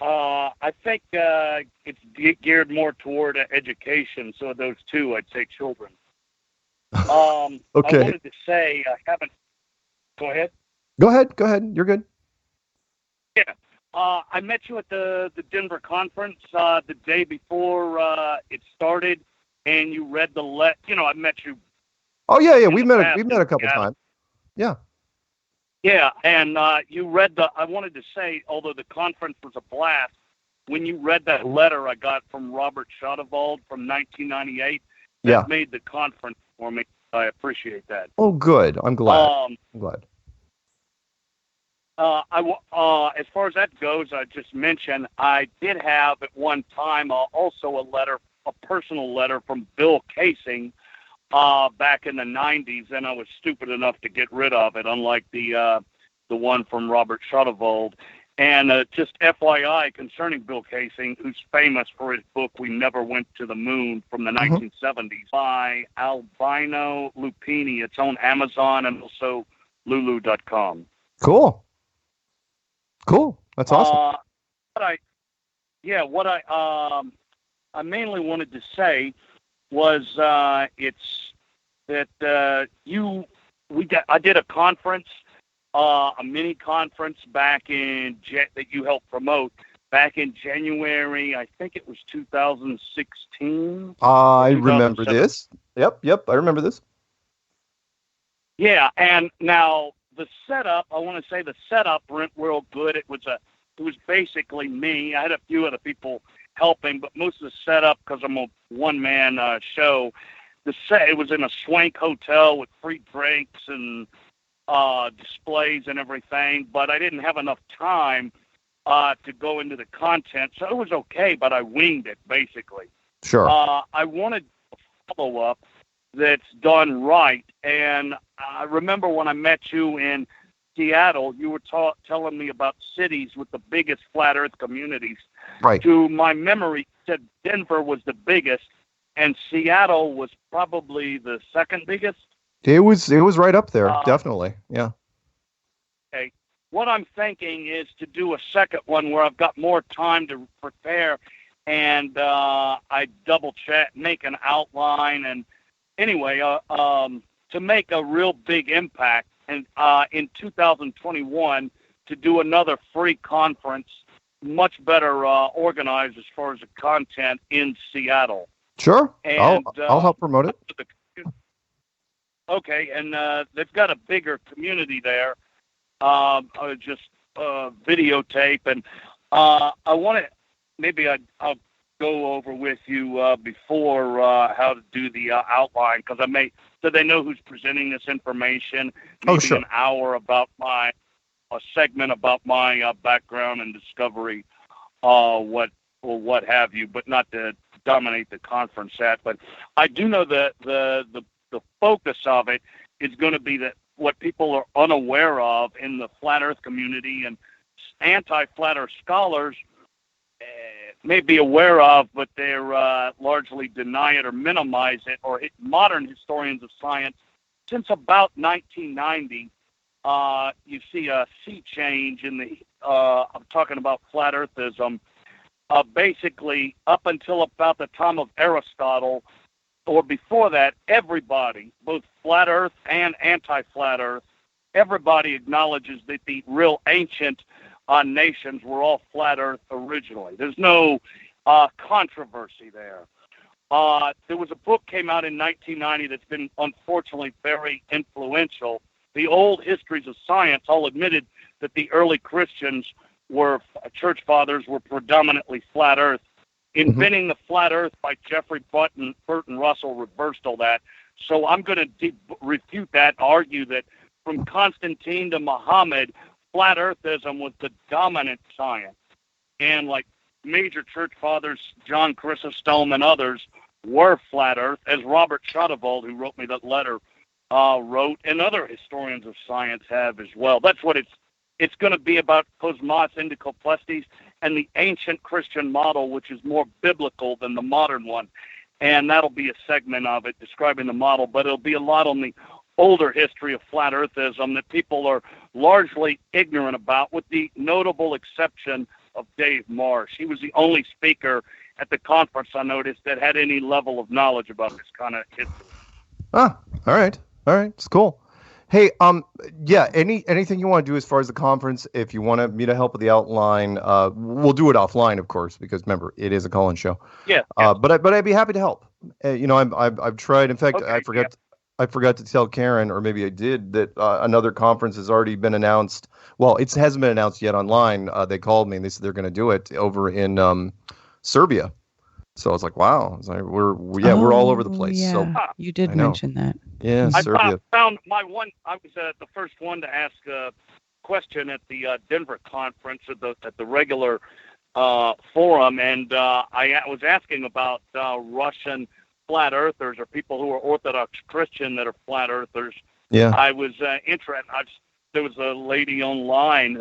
S12: I think it's geared more toward education. So those two, I'd say children.
S3: Okay.
S12: I wanted to say I haven't. Go ahead.
S3: Go ahead. You're good.
S12: Yeah. I met you at the Denver conference the day before it started, and you read the I met you.
S3: Oh yeah. We've met a couple times. Yeah.
S12: Yeah, and you read I wanted to say, although the conference was a blast, when you read that letter I got from Robert Schottewald from 1998, that made the conference for me. I appreciate that.
S3: Oh, good. I'm glad.
S12: As far as that goes, I just mentioned I did have at one time also a personal letter from Bill Casing back in the 90s, and I was stupid enough to get rid of it, unlike the one from Robert Schottewald. And just FYI concerning Bill Casing, who's famous for his book We Never Went to the Moon from the 1970s by Albino Lupini. It's on Amazon and also Lulu.com.
S3: Cool. That's awesome.
S12: What I mainly wanted to say was it's that I did a conference, a mini conference back that you helped promote back in January. I think it was 2016.
S3: I remember this. Yep. I remember this.
S12: Yeah, and now the setup. I want to say the setup went real good. It was basically me. I had a few other people helping, but most of the setup, because I'm a one-man show, it was in a swank hotel with free drinks and displays and everything, but I didn't have enough time to go into the content, so it was okay, but I winged it, basically.
S3: Sure.
S12: I wanted a follow-up that's done right, and I remember when I met you in Seattle, you were telling me about cities with the biggest flat earth communities.
S3: Right.
S12: To my memory, you said Denver was the biggest, and Seattle was probably the second biggest.
S3: It was right up there, definitely. Yeah.
S12: Okay. What I'm thinking is to do a second one where I've got more time to prepare and I double check, make an outline, and anyway, to make a real big impact, and in 2021 to do another free conference, much better organized as far as the content in Seattle.
S3: Sure,
S12: And,
S3: I'll help promote it.
S12: Okay, and they've got a bigger community there. Just videotape, and I want to maybe I'll go over with you before how to do the outline, because so they know who's presenting this information. Maybe
S3: sure.
S12: An hour about a segment about my background and discovery, what have you, but not to dominate the conference at. But I do know that the focus of it is going to be that what people are unaware of in the flat Earth community and anti-flat Earth scholars may be aware of, but they're largely deny it or minimize it, or modern historians of science. Since about 1990, you see a sea change in the, I'm talking about flat Earthism, basically up until about the time of Aristotle, or before that, everybody, both flat Earth and anti-flat Earth, everybody acknowledges that the real ancient nations were all flat Earth originally. There's no controversy there. There was a book came out in 1990 that's been unfortunately very influential. The old histories of science all admitted that the early Christians church fathers were predominantly flat Earth. Inventing the Flat Earth by Jeffrey Burton Russell reversed all that. So I'm going to refute that, argue that from Constantine to Muhammad, Flat Earthism was the dominant science. And like major church fathers, John Chrysostom and others, were flat Earth, as Robert Schottewald, who wrote me that letter, wrote, and other historians of science have as well. That's what it's going to be about, cosmos indicoplastes, and the ancient Christian model, which is more biblical than the modern one. And that'll be a segment of it describing the model, but it'll be a lot on the older history of flat Earthism that people are largely ignorant about, with the notable exception of Dave Marsh. He was the only speaker at the conference, I noticed, that had any level of knowledge about this kind of history.
S3: All right, it's cool. Hey, yeah, anything you want to do as far as the conference, if you want me to help with the outline, we'll do it offline, of course, because remember, it is a call-in show.
S12: Yeah.
S3: But I'd be happy to help. I've tried. In fact, I forgot to tell Karen, or maybe I did, that another conference has already been announced. Well, it hasn't been announced yet online. They called me and they said they're going to do it over in Serbia. So I was like, wow. I was like, we're all over the place.
S6: Yeah.
S3: So
S6: you did mention that.
S3: Yeah, Serbia.
S12: I found I was the first one to ask a question at the Denver conference at the regular forum, and I was asking about Russian flat earthers, or people who are Orthodox Christian that are flat earthers.
S3: Yeah.
S12: I was interested. There was a lady online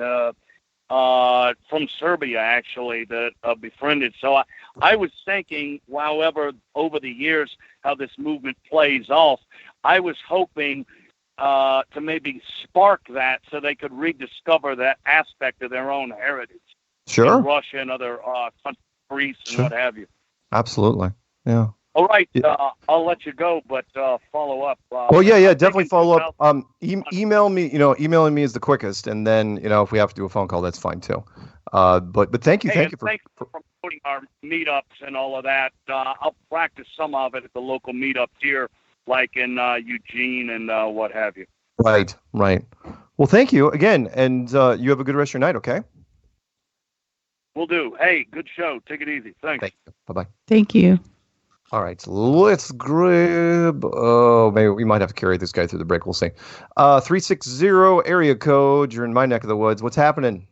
S12: from Serbia, actually, that befriended. So I was thinking, however, over the years, how this movement plays off, I was hoping to maybe spark that so they could rediscover that aspect of their own heritage.
S3: Sure.
S12: In Russia and other countries and what have you.
S3: Absolutely. Yeah.
S12: All right. I'll let you go, but follow up.
S3: Well, yeah, definitely follow up. Email me. Emailing me is the quickest, and then if we have to do a phone call, that's fine too. But thank you, thank you for
S12: promoting our meetups and all of that. I'll practice some of it at the local meetups here, like in Eugene and what have you.
S3: Right. Well, thank you again, and you have a good rest of your night. Okay.
S12: Will do. Hey, good show. Take it easy. Thanks.
S3: Thank you. Bye-bye.
S6: Thank you.
S3: All right, so let's grab. Oh, maybe we might have to carry this guy through the break. We'll see. 360 area code. You're in my neck of the woods. What's happening?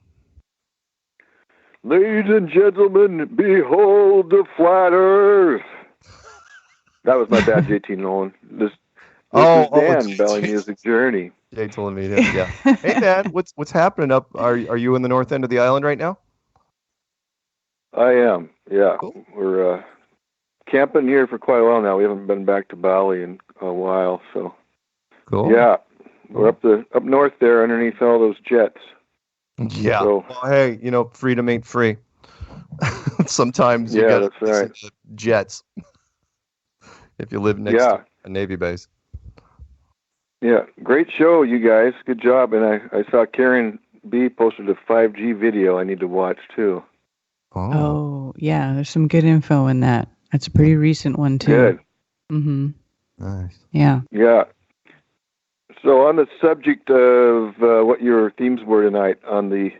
S11: Ladies and gentlemen, behold the flat Earth. That was my bad, JT Nolan. This is Dan, Belly Music Journey.
S3: Jay told me, yeah. Hey, Dan, what's happening up? Are you in the north end of the island right now?
S11: I am. Yeah,
S3: cool.
S11: We're camping here for quite a while now. We haven't been back to Bali in a while, so
S3: cool.
S11: Yeah, we're up north there, underneath all those jets.
S3: Yeah. So, well, hey, freedom ain't free. Sometimes you
S16: Yeah,
S3: got
S16: that's right.
S3: jets if you live next to a Navy base.
S16: Yeah, great show, you guys. Good job. And I saw Karen B posted a 5G video I need to watch, too.
S6: Oh, yeah. There's some good info in that. That's a pretty recent one, too.
S16: Good.
S6: Mm-hmm.
S3: Nice.
S6: Yeah.
S16: Yeah. So on the subject of what your themes were tonight on the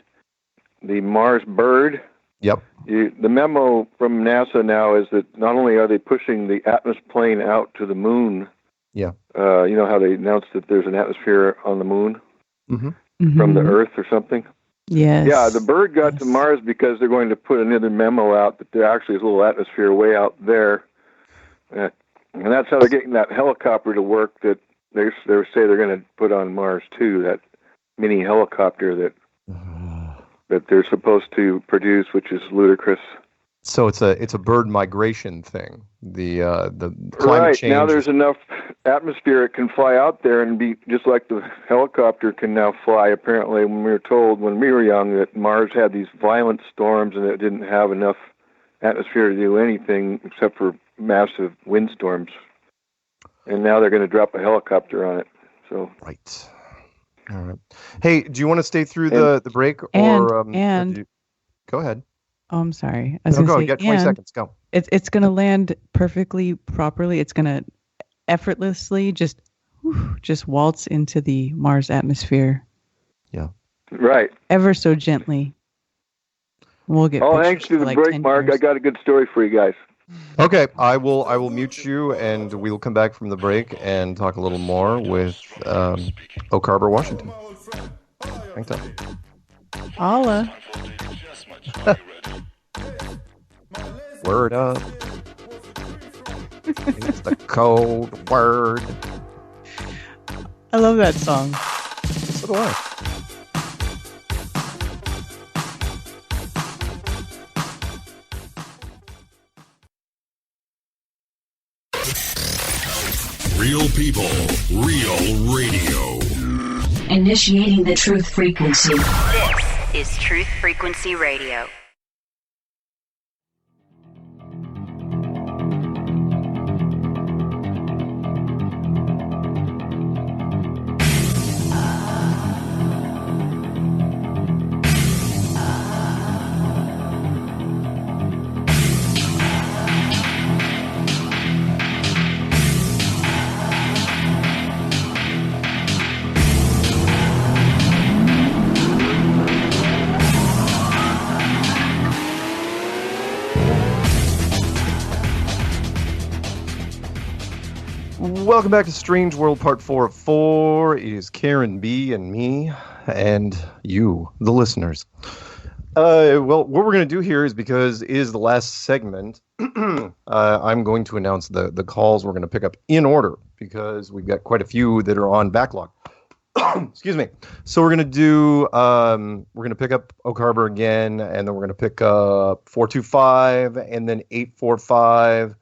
S16: Mars bird.
S3: Yep.
S16: The memo from NASA now is that not only are they pushing the Atlas plane out to the moon.
S3: Yeah.
S16: You know how they announced that there's an atmosphere on the moon
S3: Mm-hmm.
S16: from the Earth or something?
S6: Yes.
S16: Yeah, the bird got to Mars because they're going to put another memo out that there actually is a little atmosphere way out there. And that's how they're getting that helicopter to work that they say they're going to put on Mars, too, that mini helicopter that they're supposed to produce, which is ludicrous.
S3: So it's a bird migration thing. The climate change.
S16: Now there's enough atmosphere it can fly out there and be just like the helicopter can now fly. Apparently, when we were told when we were young that Mars had these violent storms and it didn't have enough atmosphere to do anything except for massive windstorms. And now they're going to drop a helicopter on it. So
S3: right. All right. Hey, do you want to stay through the break or go ahead?
S6: Oh, I'm sorry. I was
S3: go.
S6: gonna say,
S3: You got 20 seconds. Go.
S6: It's going to land perfectly, properly. It's going to effortlessly just waltz into the Mars atmosphere.
S3: Yeah.
S16: Right.
S6: Ever so gently. We'll get.
S16: Thanks to the break, Mark. I got a good story for you guys.
S3: Okay, I will mute you, and we will come back from the break and talk a little more with Oak Harbor, Washington. Hang tight.
S6: Holla.
S3: Word up. It's the cold word.
S6: I love that song.
S3: So do I.
S4: Real people, real radio.
S7: Initiating the truth frequency.
S8: This is Truth Frequency Radio.
S3: Welcome back to Strange World Part 4 of 4. It is Karen B and me and you, the listeners. Well, what we're going to do here is, because it is the last segment, I'm going to announce the calls we're going to pick up in order, because we've got quite a few that are on backlog. Excuse me. So we're going to pick up Oak Harbor again, and then we're going to pick up 425, and then 845,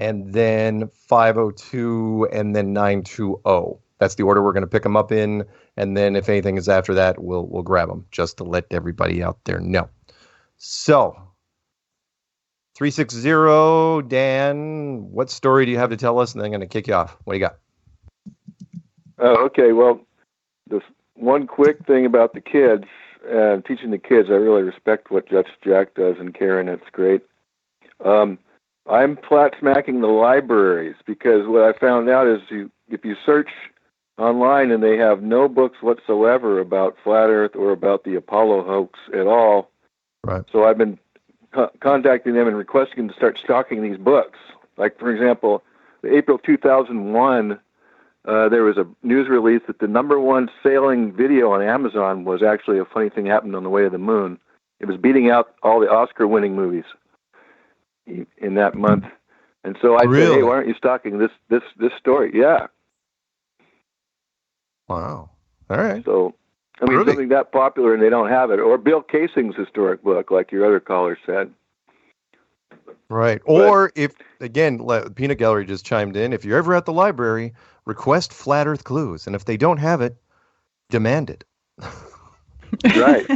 S3: and then 502, and then 920. That's the order we're going to pick them up in, and then if anything is after that, we'll grab them, just to let everybody out there know. So, 360, Dan, what story do you have to tell us? And then I'm going to kick you off. What do you got?
S16: Okay, well, this one quick thing about the kids, teaching the kids, I really respect what Judge Jack does, and Karen, that's great. I'm flat smacking the libraries, because what I found out is if you search online and they have no books whatsoever about Flat Earth or about the Apollo hoax at all.
S3: Right.
S16: So I've been contacting them and requesting them to start stocking these books. Like, for example, April 2001, there was a news release that the #1 sailing video on Amazon was actually a funny thing happened on the way to the moon. It was beating out all the Oscar-winning movies in that month. And so I said, hey, why aren't you stocking this story? Yeah.
S3: Wow. All right.
S16: So, I mean, something that popular and they don't have it. Or Bill Casing's historic book, like your other caller said.
S3: Right. Or if, again, Peanut Gallery just chimed in, if you're ever at the library, request Flat Earth clues. And if they don't have it, demand it.
S16: Right.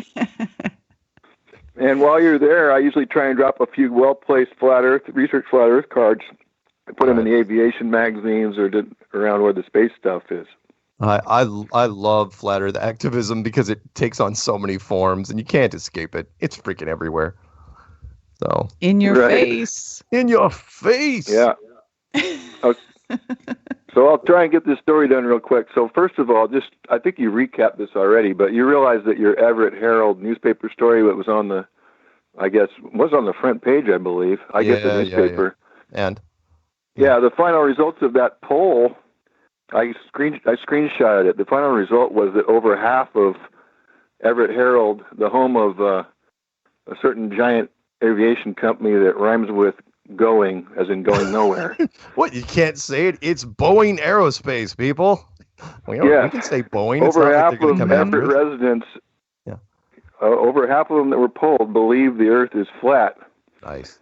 S16: And while you're there, I usually try and drop a few well-placed research flat Earth cards. I put them in the aviation magazines or around where the space stuff is.
S3: I love flat Earth activism because it takes on so many forms and you can't escape it. It's freaking everywhere. So
S6: in your face.
S3: In your face.
S16: Yeah. So I'll try and get this story done real quick. So first of all, I think you recapped this already, but you realize that your Everett Herald newspaper story that was on the front page, I believe. I get the newspaper.
S3: Yeah. And
S16: the final results of that poll, I screenshotted it. The final result was that over half of Everett Herald, the home of a certain giant aviation company that rhymes with going, as in going nowhere.
S3: What? You can't say it? It's Boeing Aerospace, people. We can say Boeing.
S16: Over half of Everett residents, over half of them that were polled believe the Earth is flat.
S3: Nice.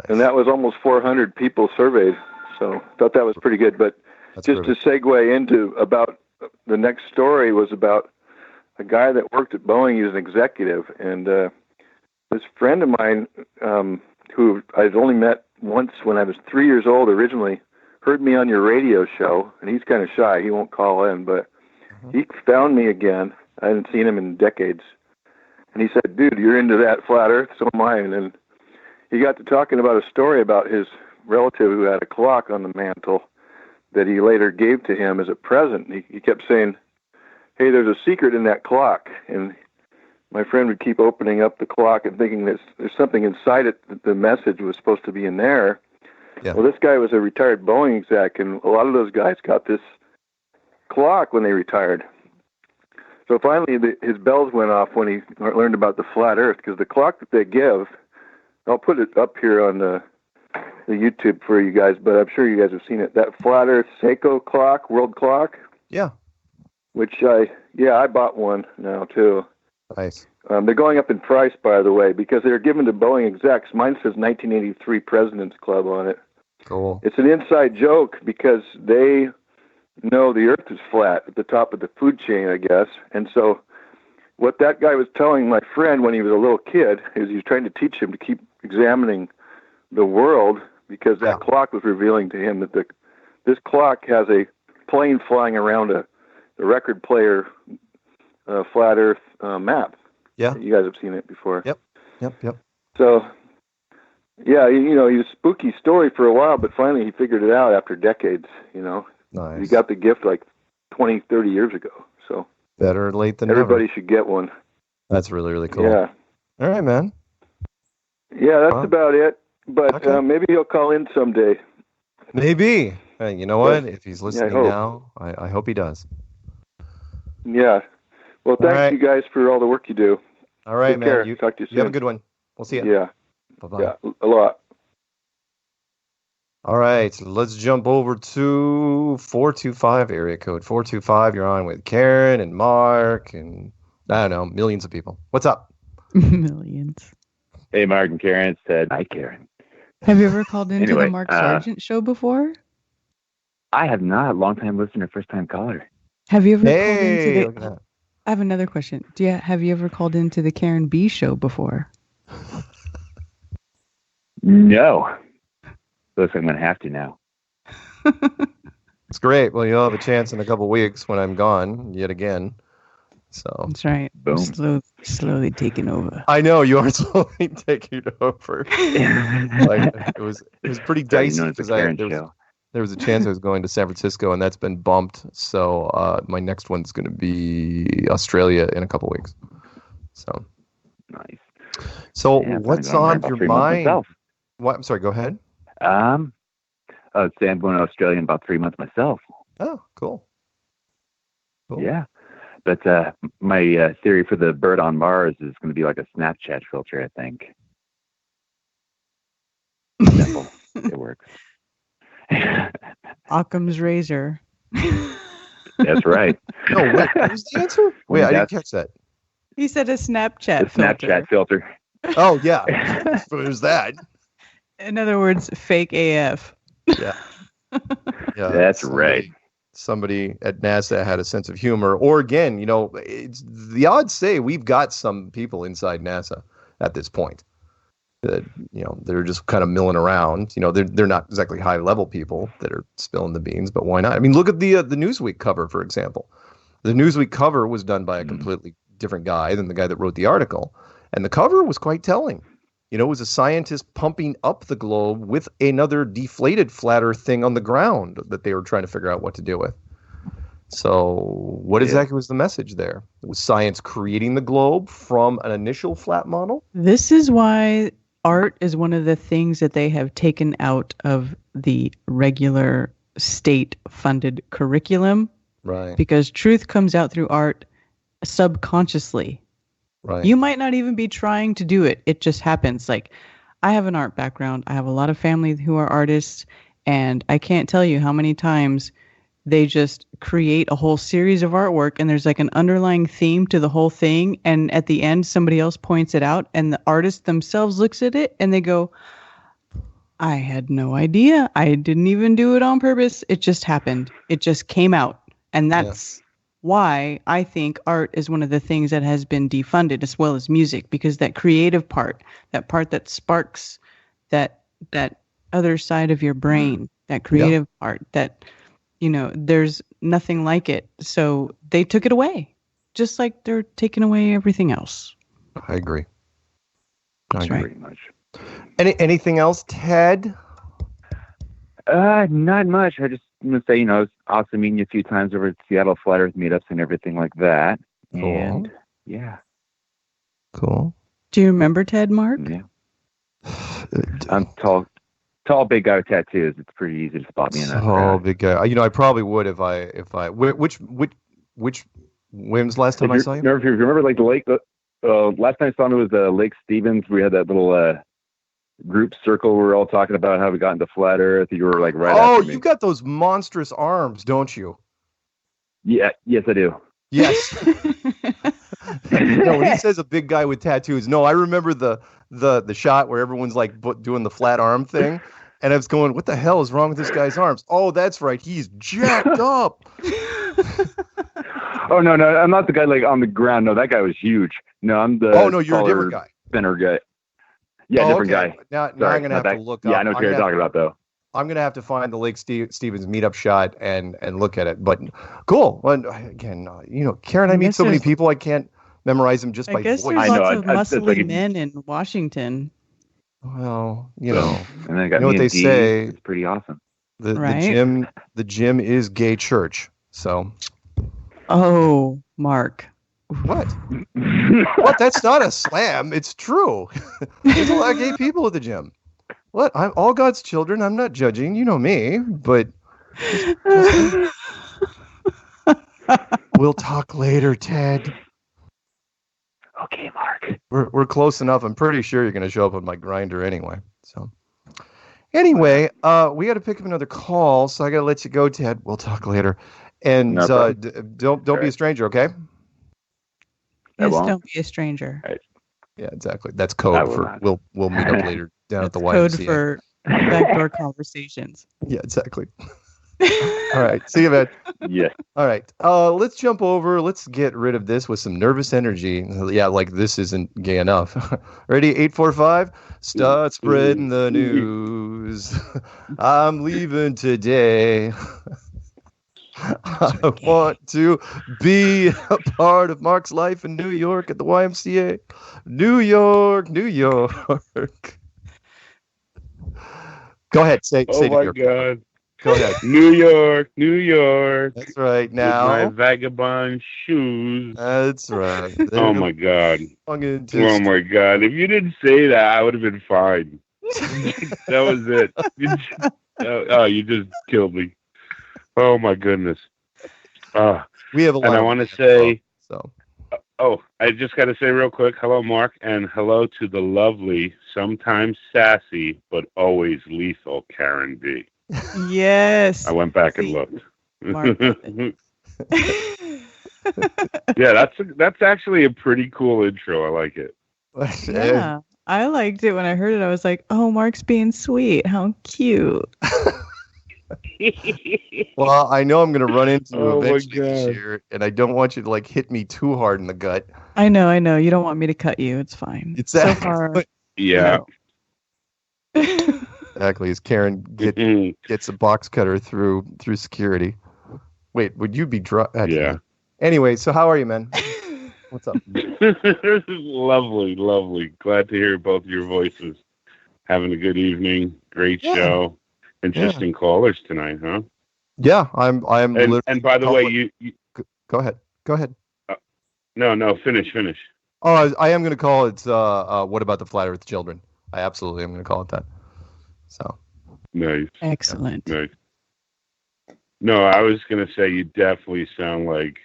S16: And that was almost 400 people surveyed. So I thought that was pretty good. But to segue into about the next story was about a guy that worked at Boeing. He was an executive. And this friend of mine, who I'd only met once when I was 3 years old originally, heard me on your radio show. And he's kind of shy. He won't call in. But he found me again. I hadn't seen him in decades. And he said, dude, you're into that flat Earth? So am I. And then he got to talking about a story about his relative who had a clock on the mantle that he later gave to him as a present. He kept saying, hey, there's a secret in that clock. And my friend would keep opening up the clock and thinking that there's something inside it that the message was supposed to be in there.
S3: Yeah.
S16: Well, this guy was a retired Boeing exec, and a lot of those guys got this clock when they retired. So finally, his bells went off when he learned about the flat Earth, because the clock that they give, I'll put it up here on the YouTube for you guys, but I'm sure you guys have seen it. That flat Earth Seiko clock, world clock.
S3: Yeah.
S16: Which I bought one now too.
S3: Nice.
S16: They're going up in price, by the way, because they're given to Boeing execs. Mine says 1983 President's Club on it.
S3: Cool.
S16: It's an inside joke because they know the Earth is flat at the top of the food chain, I guess. And so what that guy was telling my friend when he was a little kid is he was trying to teach him to keep examining the world, because that clock was revealing to him that this clock has a plane flying around the record player flat Earth map.
S3: Yeah.
S16: You guys have seen it before.
S3: Yep.
S16: So, yeah, he was a spooky story for a while, but finally he figured it out after decades,
S3: Nice.
S16: He got the gift like 20, 30 years ago. So
S3: better late than
S16: everybody
S3: never.
S16: should get one.
S3: That's really, really cool.
S16: Yeah.
S3: All right, man.
S16: Yeah, that's about it. But maybe he'll call in someday.
S3: Maybe. You know what? If he's listening now, I hope he does.
S16: Yeah. Well, thanks you guys for all the work you do.
S3: All right,
S16: Take
S3: man.
S16: care. Talk to you soon.
S3: You have a good one. We'll see you.
S16: Yeah.
S3: Bye-bye.
S16: Yeah, a lot.
S3: All right, let's jump over to 425 area code. 425, you're on with Karen and Mark and, I don't know, millions of people. What's up?
S6: Millions.
S17: Hey, Mark and Karen. It's Ted. Hi, Karen.
S6: Have you ever called into the Mark Sargent show before?
S17: I have not. Long-time listener, first-time caller.
S6: Have you ever called into the... I have another question. Have you ever called into the Karen B show before?
S17: No. Looks like I'm going to have to now.
S3: It's great. Well, you'll have a chance in a couple weeks when I'm gone yet again. So
S6: that's right.
S17: Boom.
S6: Slowly taking over.
S3: I know you are slowly taking over. It was pretty dicey because there was a chance I was going to San Francisco, and that's been bumped. So my next one's going to be Australia in a couple weeks. So
S17: nice.
S3: So what's on your mind? What? I'm sorry. Go ahead.
S17: I'm going to Australia in about 3 months myself.
S3: Oh, cool.
S17: Yeah. But my theory for the bird on Mars is going to be like a Snapchat filter, I think. Simple. It works.
S6: Occam's razor.
S17: That's right.
S3: No, what was the answer? Wait, I didn't catch that.
S6: He said a Snapchat filter.
S17: Snapchat filter.
S3: Oh, yeah. There's that.
S6: In other words, fake AF.
S3: Yeah.
S17: That's right.
S3: somebody at NASA had a sense of humor. Or again, the odds say we've got some people inside NASA at this point that, they're just kind of milling around. They're not exactly high level people that are spilling the beans, but why not? I mean, look at the Newsweek cover, for example. The Newsweek cover was done by a completely different guy than the guy that wrote the article. And the cover was quite telling. It was a scientist pumping up the globe with another deflated flat Earth thing on the ground that they were trying to figure out what to do with. So what exactly was the message there? It was science creating the globe from an initial flat model?
S6: This is why art is one of the things that they have taken out of the regular state-funded curriculum.
S3: Right.
S6: Because truth comes out through art subconsciously.
S3: Right.
S6: You might not even be trying to do it. It just happens. Like, I have an art background. I have a lot of family who are artists, and I can't tell you how many times they just create a whole series of artwork, and there's like an underlying theme to the whole thing, and at the end somebody else points it out, and the artist themselves looks at it and they go, I had no idea. I didn't even do it on purpose. It just happened. It just came out. And that's why I think art is one of the things that has been defunded, as well as music, because that creative part, that part that sparks that other side of your brain, that creative part, that, there's nothing like it. So they took it away, just like they're taking away everything else.
S3: I agree.
S6: That's
S3: I agree.
S6: right.
S17: Pretty much.
S3: Anything else, Ted?
S17: Not much. I just want to say, it's awesome meeting you a few times over at Seattle Flat Earth meetups and everything like that.
S3: Cool.
S17: And yeah.
S3: Cool.
S6: Do you remember Ted, Mark?
S17: Yeah. I'm tall, big guy with tattoos. It's pretty easy to spot me in that.
S3: Oh, big guy. I probably would if I. Which when's last time I saw you?
S17: If you remember, like the lake. Last time I saw him was Lake Stevens. We had that little group circle. We were all talking about how we got into flat Earth. You were like right.
S3: Oh,
S17: after me.
S3: you got those monstrous arms, don't you?
S17: Yeah. Yes, I do.
S3: Yes. No, when he says a big guy with tattoos, no, I remember the shot where everyone's like doing the flat arm thing, and I was going, "What the hell is wrong with this guy's arms?" Oh, that's right, he's jacked up.
S17: Oh no, I'm not the guy like on the ground. No, that guy was huge. No, I'm the.
S3: Oh no, you're a different guy.
S17: Thinner guy. Yeah, different guy.
S3: Now I'm gonna have to look up.
S17: Yeah, I know what you're talking about though.
S3: I'm gonna have to find the Lake Stevens meetup shot and look at it. But cool. Well, again, Karen, I meet so many people I can't memorize them just by voice.
S6: I guess there's lots of muscly men in Washington.
S3: Well,
S17: and then I got
S3: what they say.
S17: It's pretty awesome.
S3: The gym is gay church. So.
S6: Oh, Mark.
S3: What? What? That's not a slam. It's true. There's a lot of gay people at the gym. What? I'm all God's children. I'm not judging. You know me, but we'll talk later, Ted.
S17: Okay, Mark.
S3: We're close enough. I'm pretty sure you're going to show up on my grinder anyway. So, anyway, we got to pick up another call, so I got to let you go, Ted. We'll talk later. And don't be a stranger, okay?
S6: Yes, don't be a stranger.
S17: Right.
S3: Yeah, exactly. That's code for we'll meet up later down at the YMCA.
S6: Code for backdoor conversations.
S3: Yeah, exactly. All right. See you, man.
S17: Yeah.
S3: All right. Let's jump over. Let's get rid of this with some nervous energy. Yeah, like this isn't gay enough. Ready? 845. Start spreading the news. I'm leaving today. I want to be a part of Mark's life in New York at the YMCA. New York, New York. Go ahead. Say
S5: oh my
S3: New York.
S5: God.
S3: Go ahead.
S5: New York, New York.
S3: That's right. Now.
S5: With my vagabond shoes.
S3: That's right.
S5: Oh my God.
S3: Oh
S5: my God. If you didn't say that, I would have been fine. That was it. You just killed me. Oh my goodness.
S3: We have a lot.
S5: And I want to say,
S3: so.
S5: I just got to say real quick, hello, Mark, and hello to the lovely, sometimes sassy, but always lethal Karen B.
S6: Yes.
S5: I went back and looked. Yeah, that's actually a pretty cool intro. I like it.
S6: Yeah, I liked it when I heard it. I was like, "Oh, Mark's being sweet. How cute."
S3: Well, I know I'm going to run into you
S18: Oh, my
S3: eventually this
S18: God.
S3: year, and I don't want you to like hit me too hard in the gut.
S6: I know. You don't want me to cut you. It's fine. So far,
S18: Yeah.
S3: Exactly. As Karen gets a box cutter through security. Wait, would you be
S18: Yeah.
S3: Anyway, so how are you, man? What's up?
S18: Lovely, lovely. Glad to hear both your voices. Having a good evening. Great show. Interesting callers tonight, huh?
S3: Yeah, I'm.
S18: And by the way, you
S3: go ahead. Go ahead.
S18: No. Finish.
S3: Oh, I am going to call it. What about the flat Earth children? I absolutely am going to call it that. So.
S18: Nice.
S6: Excellent.
S18: Nice. No, I was going to say you definitely sound like,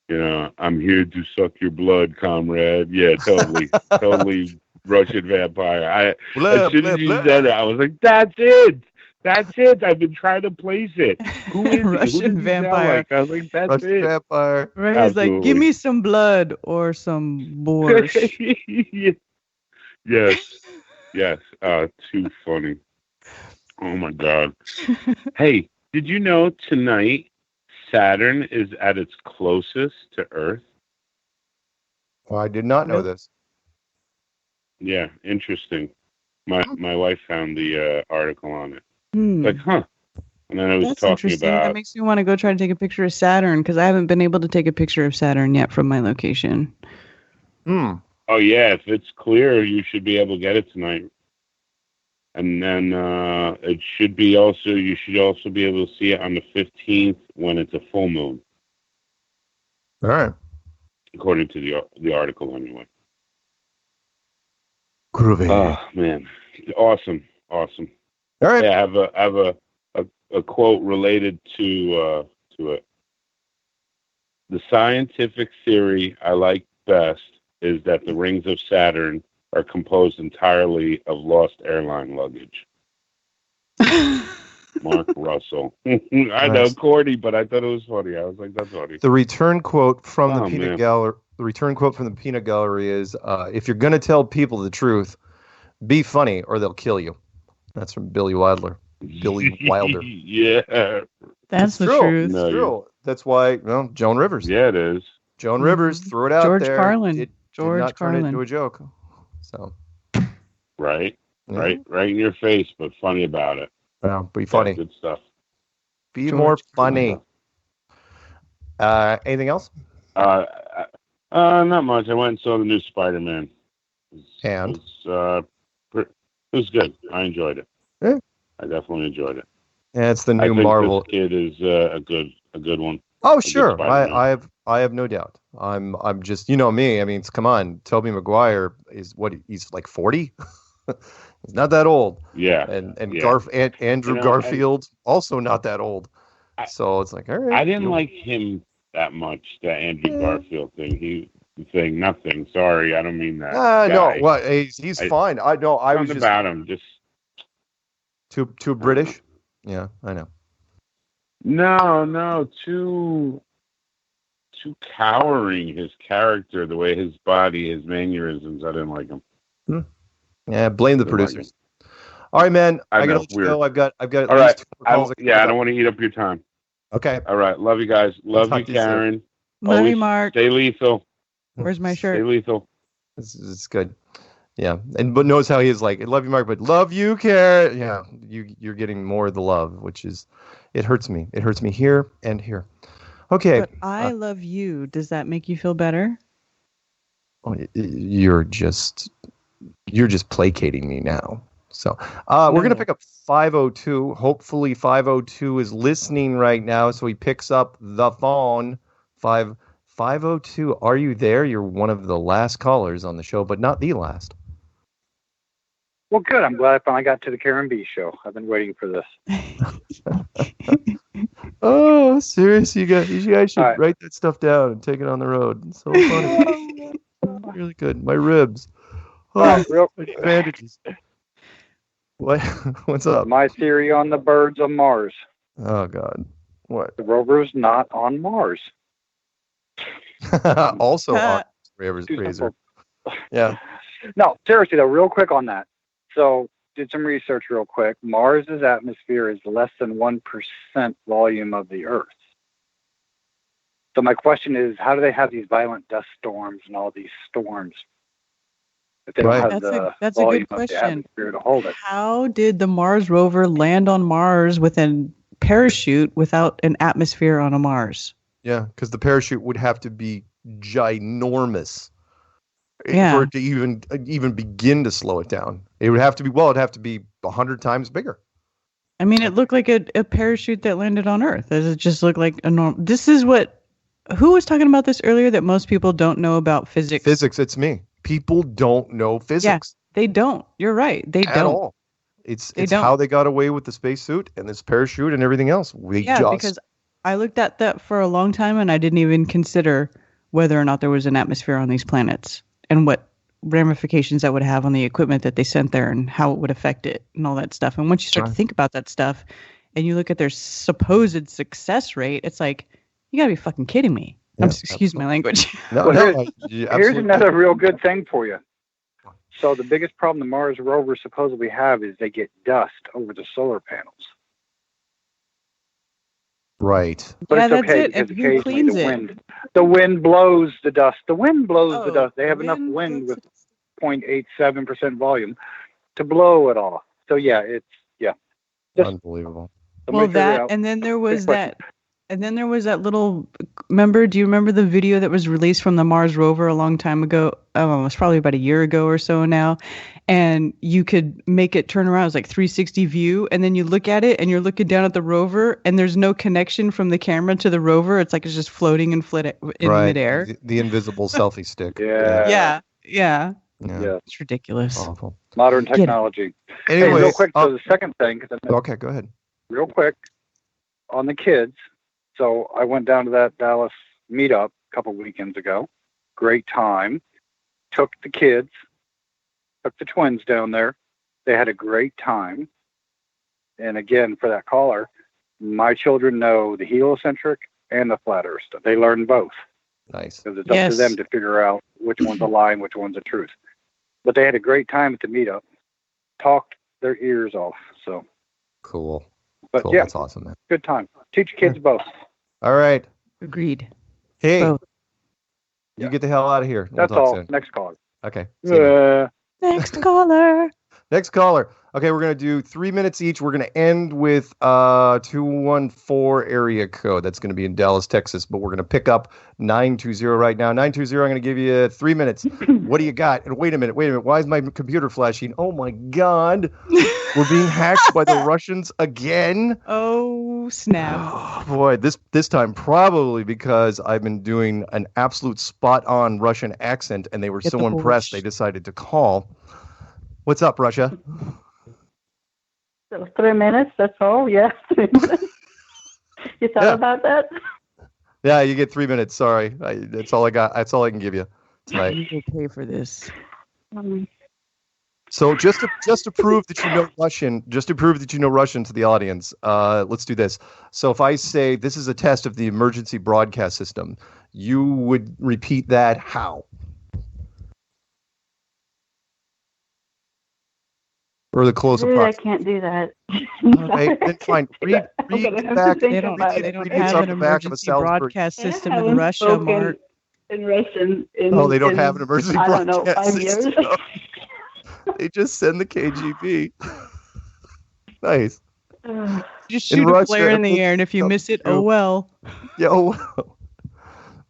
S18: I'm here to suck your blood, comrade. Yeah, totally. Totally Russian vampire. As soon as you said it, I was like, that's it. That's it. I've been trying to place it. Who is
S6: Russian vampire?
S18: Like? I was like, that's
S3: Russian
S18: it.
S3: Vampire.
S6: Right? He's like, give me some blood or some borscht.
S18: Yes. Too funny. Oh my God. Hey, did you know tonight Saturn is at its closest to Earth?
S3: Oh, I did not know this.
S18: Yeah, interesting. My wife found the article on it. Like, and then I was
S6: That's
S18: talking
S6: interesting.
S18: about.
S6: That makes me want to go try to take a picture of Saturn because I haven't been able to take a picture of Saturn yet from my location.
S18: Oh yeah, if it's clear, you should be able to get it tonight. And then it should be also. You should also be able to see it on the 15th when it's a full moon.
S3: All right.
S18: According to the article, anyway.
S3: Groovy.
S18: Oh man, awesome.
S3: All right.
S18: Yeah, I have a quote related to it. The scientific theory I like best is that the rings of Saturn are composed entirely of lost airline luggage. Mark Russell. I know, corny, but I thought it was funny. I was like, that's funny.
S3: The return quote from the peanut gallery. The return quote from the peanut gallery is, "If you're going to tell people the truth, be funny, or they'll kill you." That's from Billy Wilder.
S18: Yeah,
S6: that's the
S3: true.
S6: truth.
S3: It's true. That's why, Joan Rivers.
S18: Yeah, it is.
S3: Joan Rivers threw it out
S6: George
S3: there.
S6: Carlin.
S3: It
S6: George
S3: did not turn
S6: Carlin.
S3: into a joke. So.
S18: Right in your face, but funny about it.
S3: Well, be funny.
S18: Good stuff.
S3: Be more funny. Anything else?
S18: Not much. I went and saw the new Spider-Man.
S3: It
S18: was good. I enjoyed it.
S3: Yeah.
S18: I definitely enjoyed it.
S3: Yeah, it's the new
S18: I think
S3: Marvel.
S18: This kid is a good one.
S3: Oh, sure. I have no doubt. I'm just, you know me. I mean, come on. Tobey Maguire is he's like 40. He's not that old.
S18: Yeah.
S3: And
S18: yeah.
S3: Andrew Garfield also not that old. So it's like, all right.
S18: I didn't like him that much. That Andrew Garfield thing. Nothing. Sorry, I don't mean that.
S3: No. What? He's fine. I know. I was just
S18: about him. Just
S3: too British. Yeah, I know.
S18: No, too cowering, his character, the way his body, his mannerisms. I didn't like him.
S3: Yeah, blame the producers. All right, man. I gotta let you go. I've got at least 2 calls.
S18: I don't want to eat up your time.
S3: Okay.
S18: All right. Love you guys. Love you, Karen.
S6: Love you, Mark.
S18: Stay lethal.
S6: Where's my shirt?
S18: Stay lethal.
S3: It's good. Yeah, but knows how he is like. I love you, Mark, but love you, Karen. Yeah, you're getting more of the love, which is, it hurts me. It hurts me here and here. Okay.
S6: But I love you. Does that make you feel better?
S3: You're just placating me now. So we're gonna pick up 502. Hopefully 502 is listening right now, so he picks up the phone. 502. Are you there? You're one of the last callers on the show, but not the last.
S19: Well, good. I'm glad I finally got to the Karen B show. I've been waiting for this.
S3: Oh, serious? You guys should write that stuff down and take it on the road. It's so funny. Really good. My ribs. Oh, bandages. What? What's up?
S19: My theory on the birds on Mars.
S3: Oh God. What?
S19: The rover's not on Mars.
S3: Also on Razor. Yeah.
S19: No, seriously though, real quick on that. So did some research real quick. Mars's atmosphere is less than 1% volume of the Earth. So my question is, how do they have these violent dust storms and all these storms if they don't have
S6: That's
S19: volume
S6: a good
S19: of the
S6: question.
S19: atmosphere to hold it?
S6: How did the Mars rover land on Mars with a parachute without an atmosphere on a Mars?
S3: Yeah, because the parachute would have to be ginormous
S6: Yeah.
S3: for it to even begin to slow it down. It would have to be, it'd have to be 100 times bigger.
S6: I mean, it looked like a parachute that landed on Earth. It just looked like a normal. This is what. Who was talking about this earlier? That most people don't know about physics.
S3: Physics, it's me. People don't know physics.
S6: Yeah, they don't. You're right. They
S3: at
S6: don't.
S3: all. It's
S6: don't.
S3: how they got away with the spacesuit and this parachute and everything else.
S6: Because I looked at that for a long time and I didn't even consider whether or not there was an atmosphere on these planets and what ramifications that would have on the equipment that they sent there and how it would affect it and all that stuff. And once you start to think about that stuff and you look at their supposed success rate, it's like, you gotta be fucking kidding me. Excuse my language.
S19: Here's another real good thing for you. So the biggest problem the Mars rover supposedly have is they get dust over the solar panels.
S3: Right.
S19: But it's
S6: that's
S19: okay
S6: it. And
S19: because
S6: who
S19: occasionally
S6: cleans
S19: the wind blows the dust. The wind blows the dust. They have enough wind with 0.87% volume to blow it all. So yeah, Just
S3: unbelievable.
S6: Well, that and then there was that. And then there was that little, do you remember the video that was released from the Mars rover a long time ago? Oh, it was probably about a year ago or so now. And you could make it turn around. It was like 360 view. And then you look at it and you're looking down at the rover and there's no connection from the camera to the rover. It's like it's just floating in midair.
S3: The invisible selfie stick.
S6: Yeah. It's ridiculous.
S3: Awful.
S19: Modern technology.
S3: Anyway,
S19: hey, real quick, so the second thing.
S3: Okay, go ahead.
S19: Real quick, on the kids. So I went down to that Dallas meetup a couple weekends ago. Great time. Took the kids, took the twins down there. They had a great time. And again, for that caller, my children know the heliocentric and the flat earth stuff. They learn both.
S3: Nice.
S19: Because it's up to them to figure out which one's a lie and which one's a truth. But they had a great time at the meetup. Talked their ears off. So
S3: cool.
S19: But
S3: cool.
S19: yeah,
S3: That's awesome, man.
S19: Good time. Teach your kids both.
S3: All right.
S6: Agreed.
S3: Hey,
S6: both.
S3: You get the hell out of here.
S19: That's
S3: we'll talk
S19: all.
S3: soon.
S19: Next caller.
S3: Okay.
S6: Next caller.
S3: Next caller. Okay, we're going to do 3 minutes each. We're going to end with 214 area code. That's going to be in Dallas, Texas, but we're going to pick up 920 right now. 920, I'm going to give you 3 minutes. What do you got? And wait a minute. Why is my computer flashing? Oh, my God. We're being hacked by the Russians again.
S6: Oh, snap.
S3: Oh, boy, this time probably because I've been doing an absolute spot-on Russian accent, and they were so impressed they decided to call. What's up, Russia?
S20: So 3 minutes, that's all? Yeah, 3 minutes. You thought about that?
S3: Yeah, you get 3 minutes. Sorry. That's all I got. That's all I can give you tonight.
S6: You okay for this.
S3: So just to prove that you know Russian, to the audience, let's do this. So if I say this is a test of the emergency broadcast system, you would repeat that how? Or the close
S20: really,
S3: approximate.
S20: I can't do that.
S3: Okay, then fine. Read back.
S6: They don't have an emergency broadcast system in Russia, Mark.
S20: In Russian.
S3: They don't have an emergency broadcast
S20: I don't know, 5 years.
S3: system. They just send the KGB. Nice.
S6: Just shoot a flare in the air, and if you miss it, oh well.
S3: Yeah, oh well.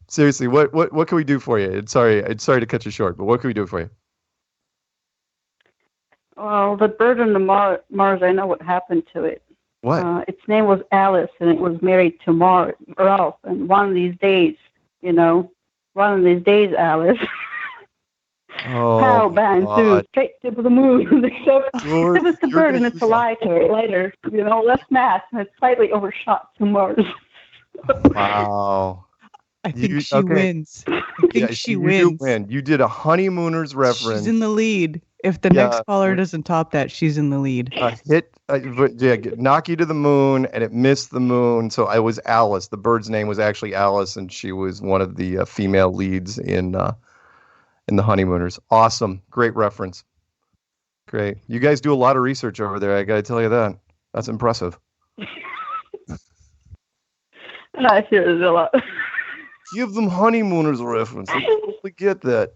S3: Seriously, what can we do for you? Sorry to cut you short, but what can we do for you?
S20: Well, the bird on the Mars, I know what happened to it.
S3: What?
S20: Its name was Alice, and it was married to Ralph. And one of these days, Alice, pow, bang, through, straight to the moon. Except it's a bird, and it's a lighter, less mass, and it's slightly overshot to Mars.
S3: Wow.
S6: I think she wins. I think she wins.
S3: You do win. You did a honeymooners reference.
S6: She's in the lead. If the next caller doesn't top that, she's in the lead.
S3: Knock you to the moon, and it missed the moon. So I was Alice. The bird's name was actually Alice, and she was one of the female leads in the honeymooners. Awesome, great reference. Great. You guys do a lot of research over there. I got to tell you that. That's impressive.
S20: I sure is a lot.
S3: Give them honeymooners a reference. I totally get that.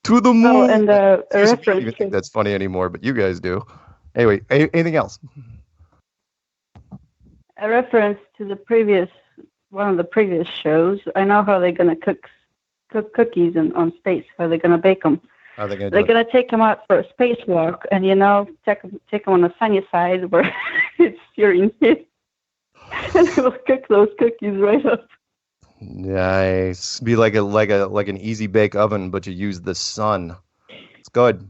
S3: To the moon.
S20: Oh, and a
S3: I don't
S20: reference.
S3: even think that's funny anymore, but you guys do. Anyway, anything else?
S20: A reference to one of the previous shows. I know how they're going to cook cookies on space. How they're going to bake them.
S3: How are they going to
S20: They're going to take them out for a spacewalk, and take them on the sunny side where it's steering it, and they will cook those cookies right up.
S3: Nice. Be like an easy bake oven, but you use the sun. It's good.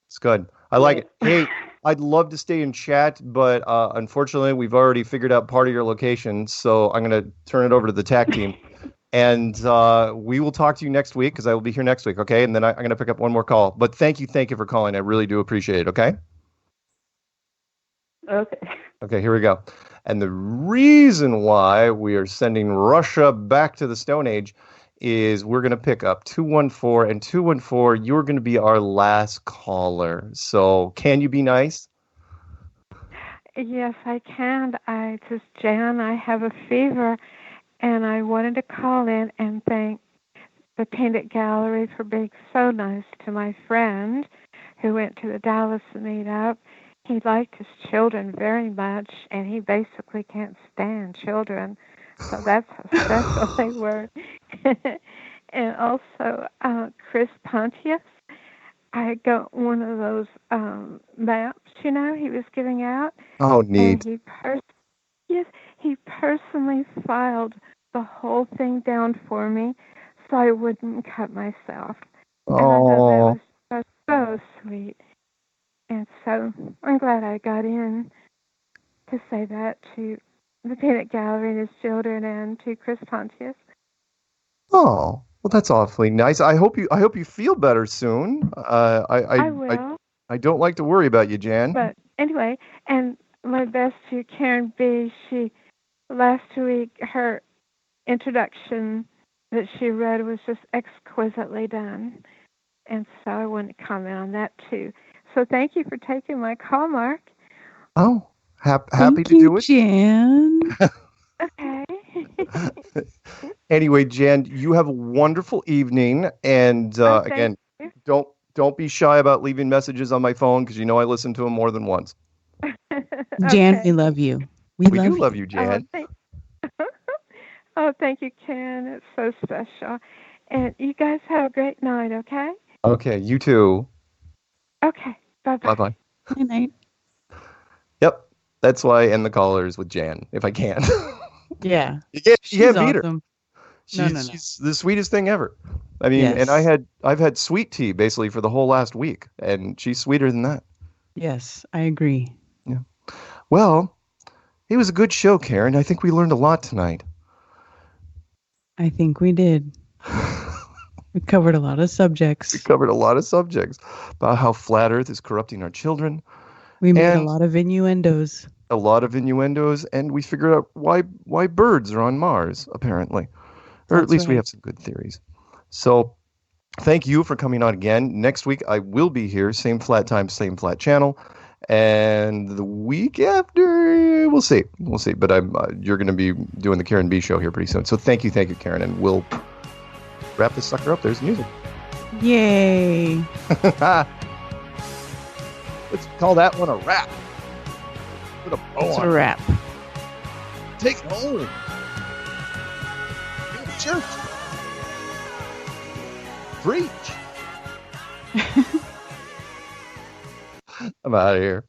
S3: It's good. I like it. Hey, I'd love to stay and chat, but unfortunately, we've already figured out part of your location, so I'm going to turn it over to the TAC team. And we will talk to you next week because I will be here next week, okay? And then I'm going to pick up one more call. But thank you for calling. I really do appreciate it, okay?
S20: Okay.
S3: Okay, here we go. And the reason why we are sending Russia back to the Stone Age is we're going to pick up 214, and 214, you're going to be our last caller. So can you be nice?
S21: Yes, I can. This is Jan. I have a fever, and I wanted to call in and thank the Painted Gallery for being so nice to my friend who went to the Dallas meetup. He liked his children very much, and he basically can't stand children. So that's how special they were. And also, Chris Pontius, I got one of those maps, he was giving out.
S3: Oh, neat.
S21: And he personally filed the whole thing down for me so I wouldn't cut myself. And I thought that was so sweet. And so I'm glad I got in to say that to the Peanut Gallery and his children and to Chris Pontius.
S3: Oh, well, that's awfully nice. I hope you feel better soon.
S21: I will.
S3: I don't like to worry about you, Jan.
S21: But anyway, and my best to Karen B. Last week, her introduction that she read was just exquisitely done. And so I want to comment on that too. So thank you for taking my call, Mark.
S3: Oh, happy to do it.
S6: Jan.
S21: Okay.
S3: Anyway, Jan, you have a wonderful evening. And again, don't be shy about leaving messages on my phone because I listen to them more than once.
S6: Jan, we love you. We
S3: do love you, Jan.
S21: Thank you, Ken. It's so special. And you guys have a great night, okay?
S3: Okay, you too.
S21: Okay, bye-bye.
S3: Bye-bye.
S6: Good night.
S3: Yep, that's why I end the callers with Jan, if I can.
S6: Yeah.
S3: You can't beat
S6: awesome.
S3: her. She's the sweetest thing ever. I mean,
S6: Yes.
S3: and I've had sweet tea basically for the whole last week, and she's sweeter than that.
S6: Yes, I agree.
S3: Yeah. Well, it was a good show, Karen. I think we learned a lot tonight.
S6: I think we did. We covered a lot of subjects.
S3: We covered a lot of subjects about how flat Earth is corrupting our children.
S6: We made a lot of innuendos.
S3: A lot of innuendos, and we figured out why birds are on Mars, apparently. Or at least we have some good theories. So thank you for coming on again. Next week, I will be here. Same flat time, same flat channel. And the week after, we'll see. We'll see. But you're going to be doing the Karen B show here pretty soon. So thank you, Karen. And we'll wrap this sucker up. There's the music.
S6: Yay.
S3: Let's call that one a wrap. Put a bow
S6: It's
S3: on
S6: a
S3: it.
S6: wrap.
S3: Take it home. Go to church. Preach. I'm out of here.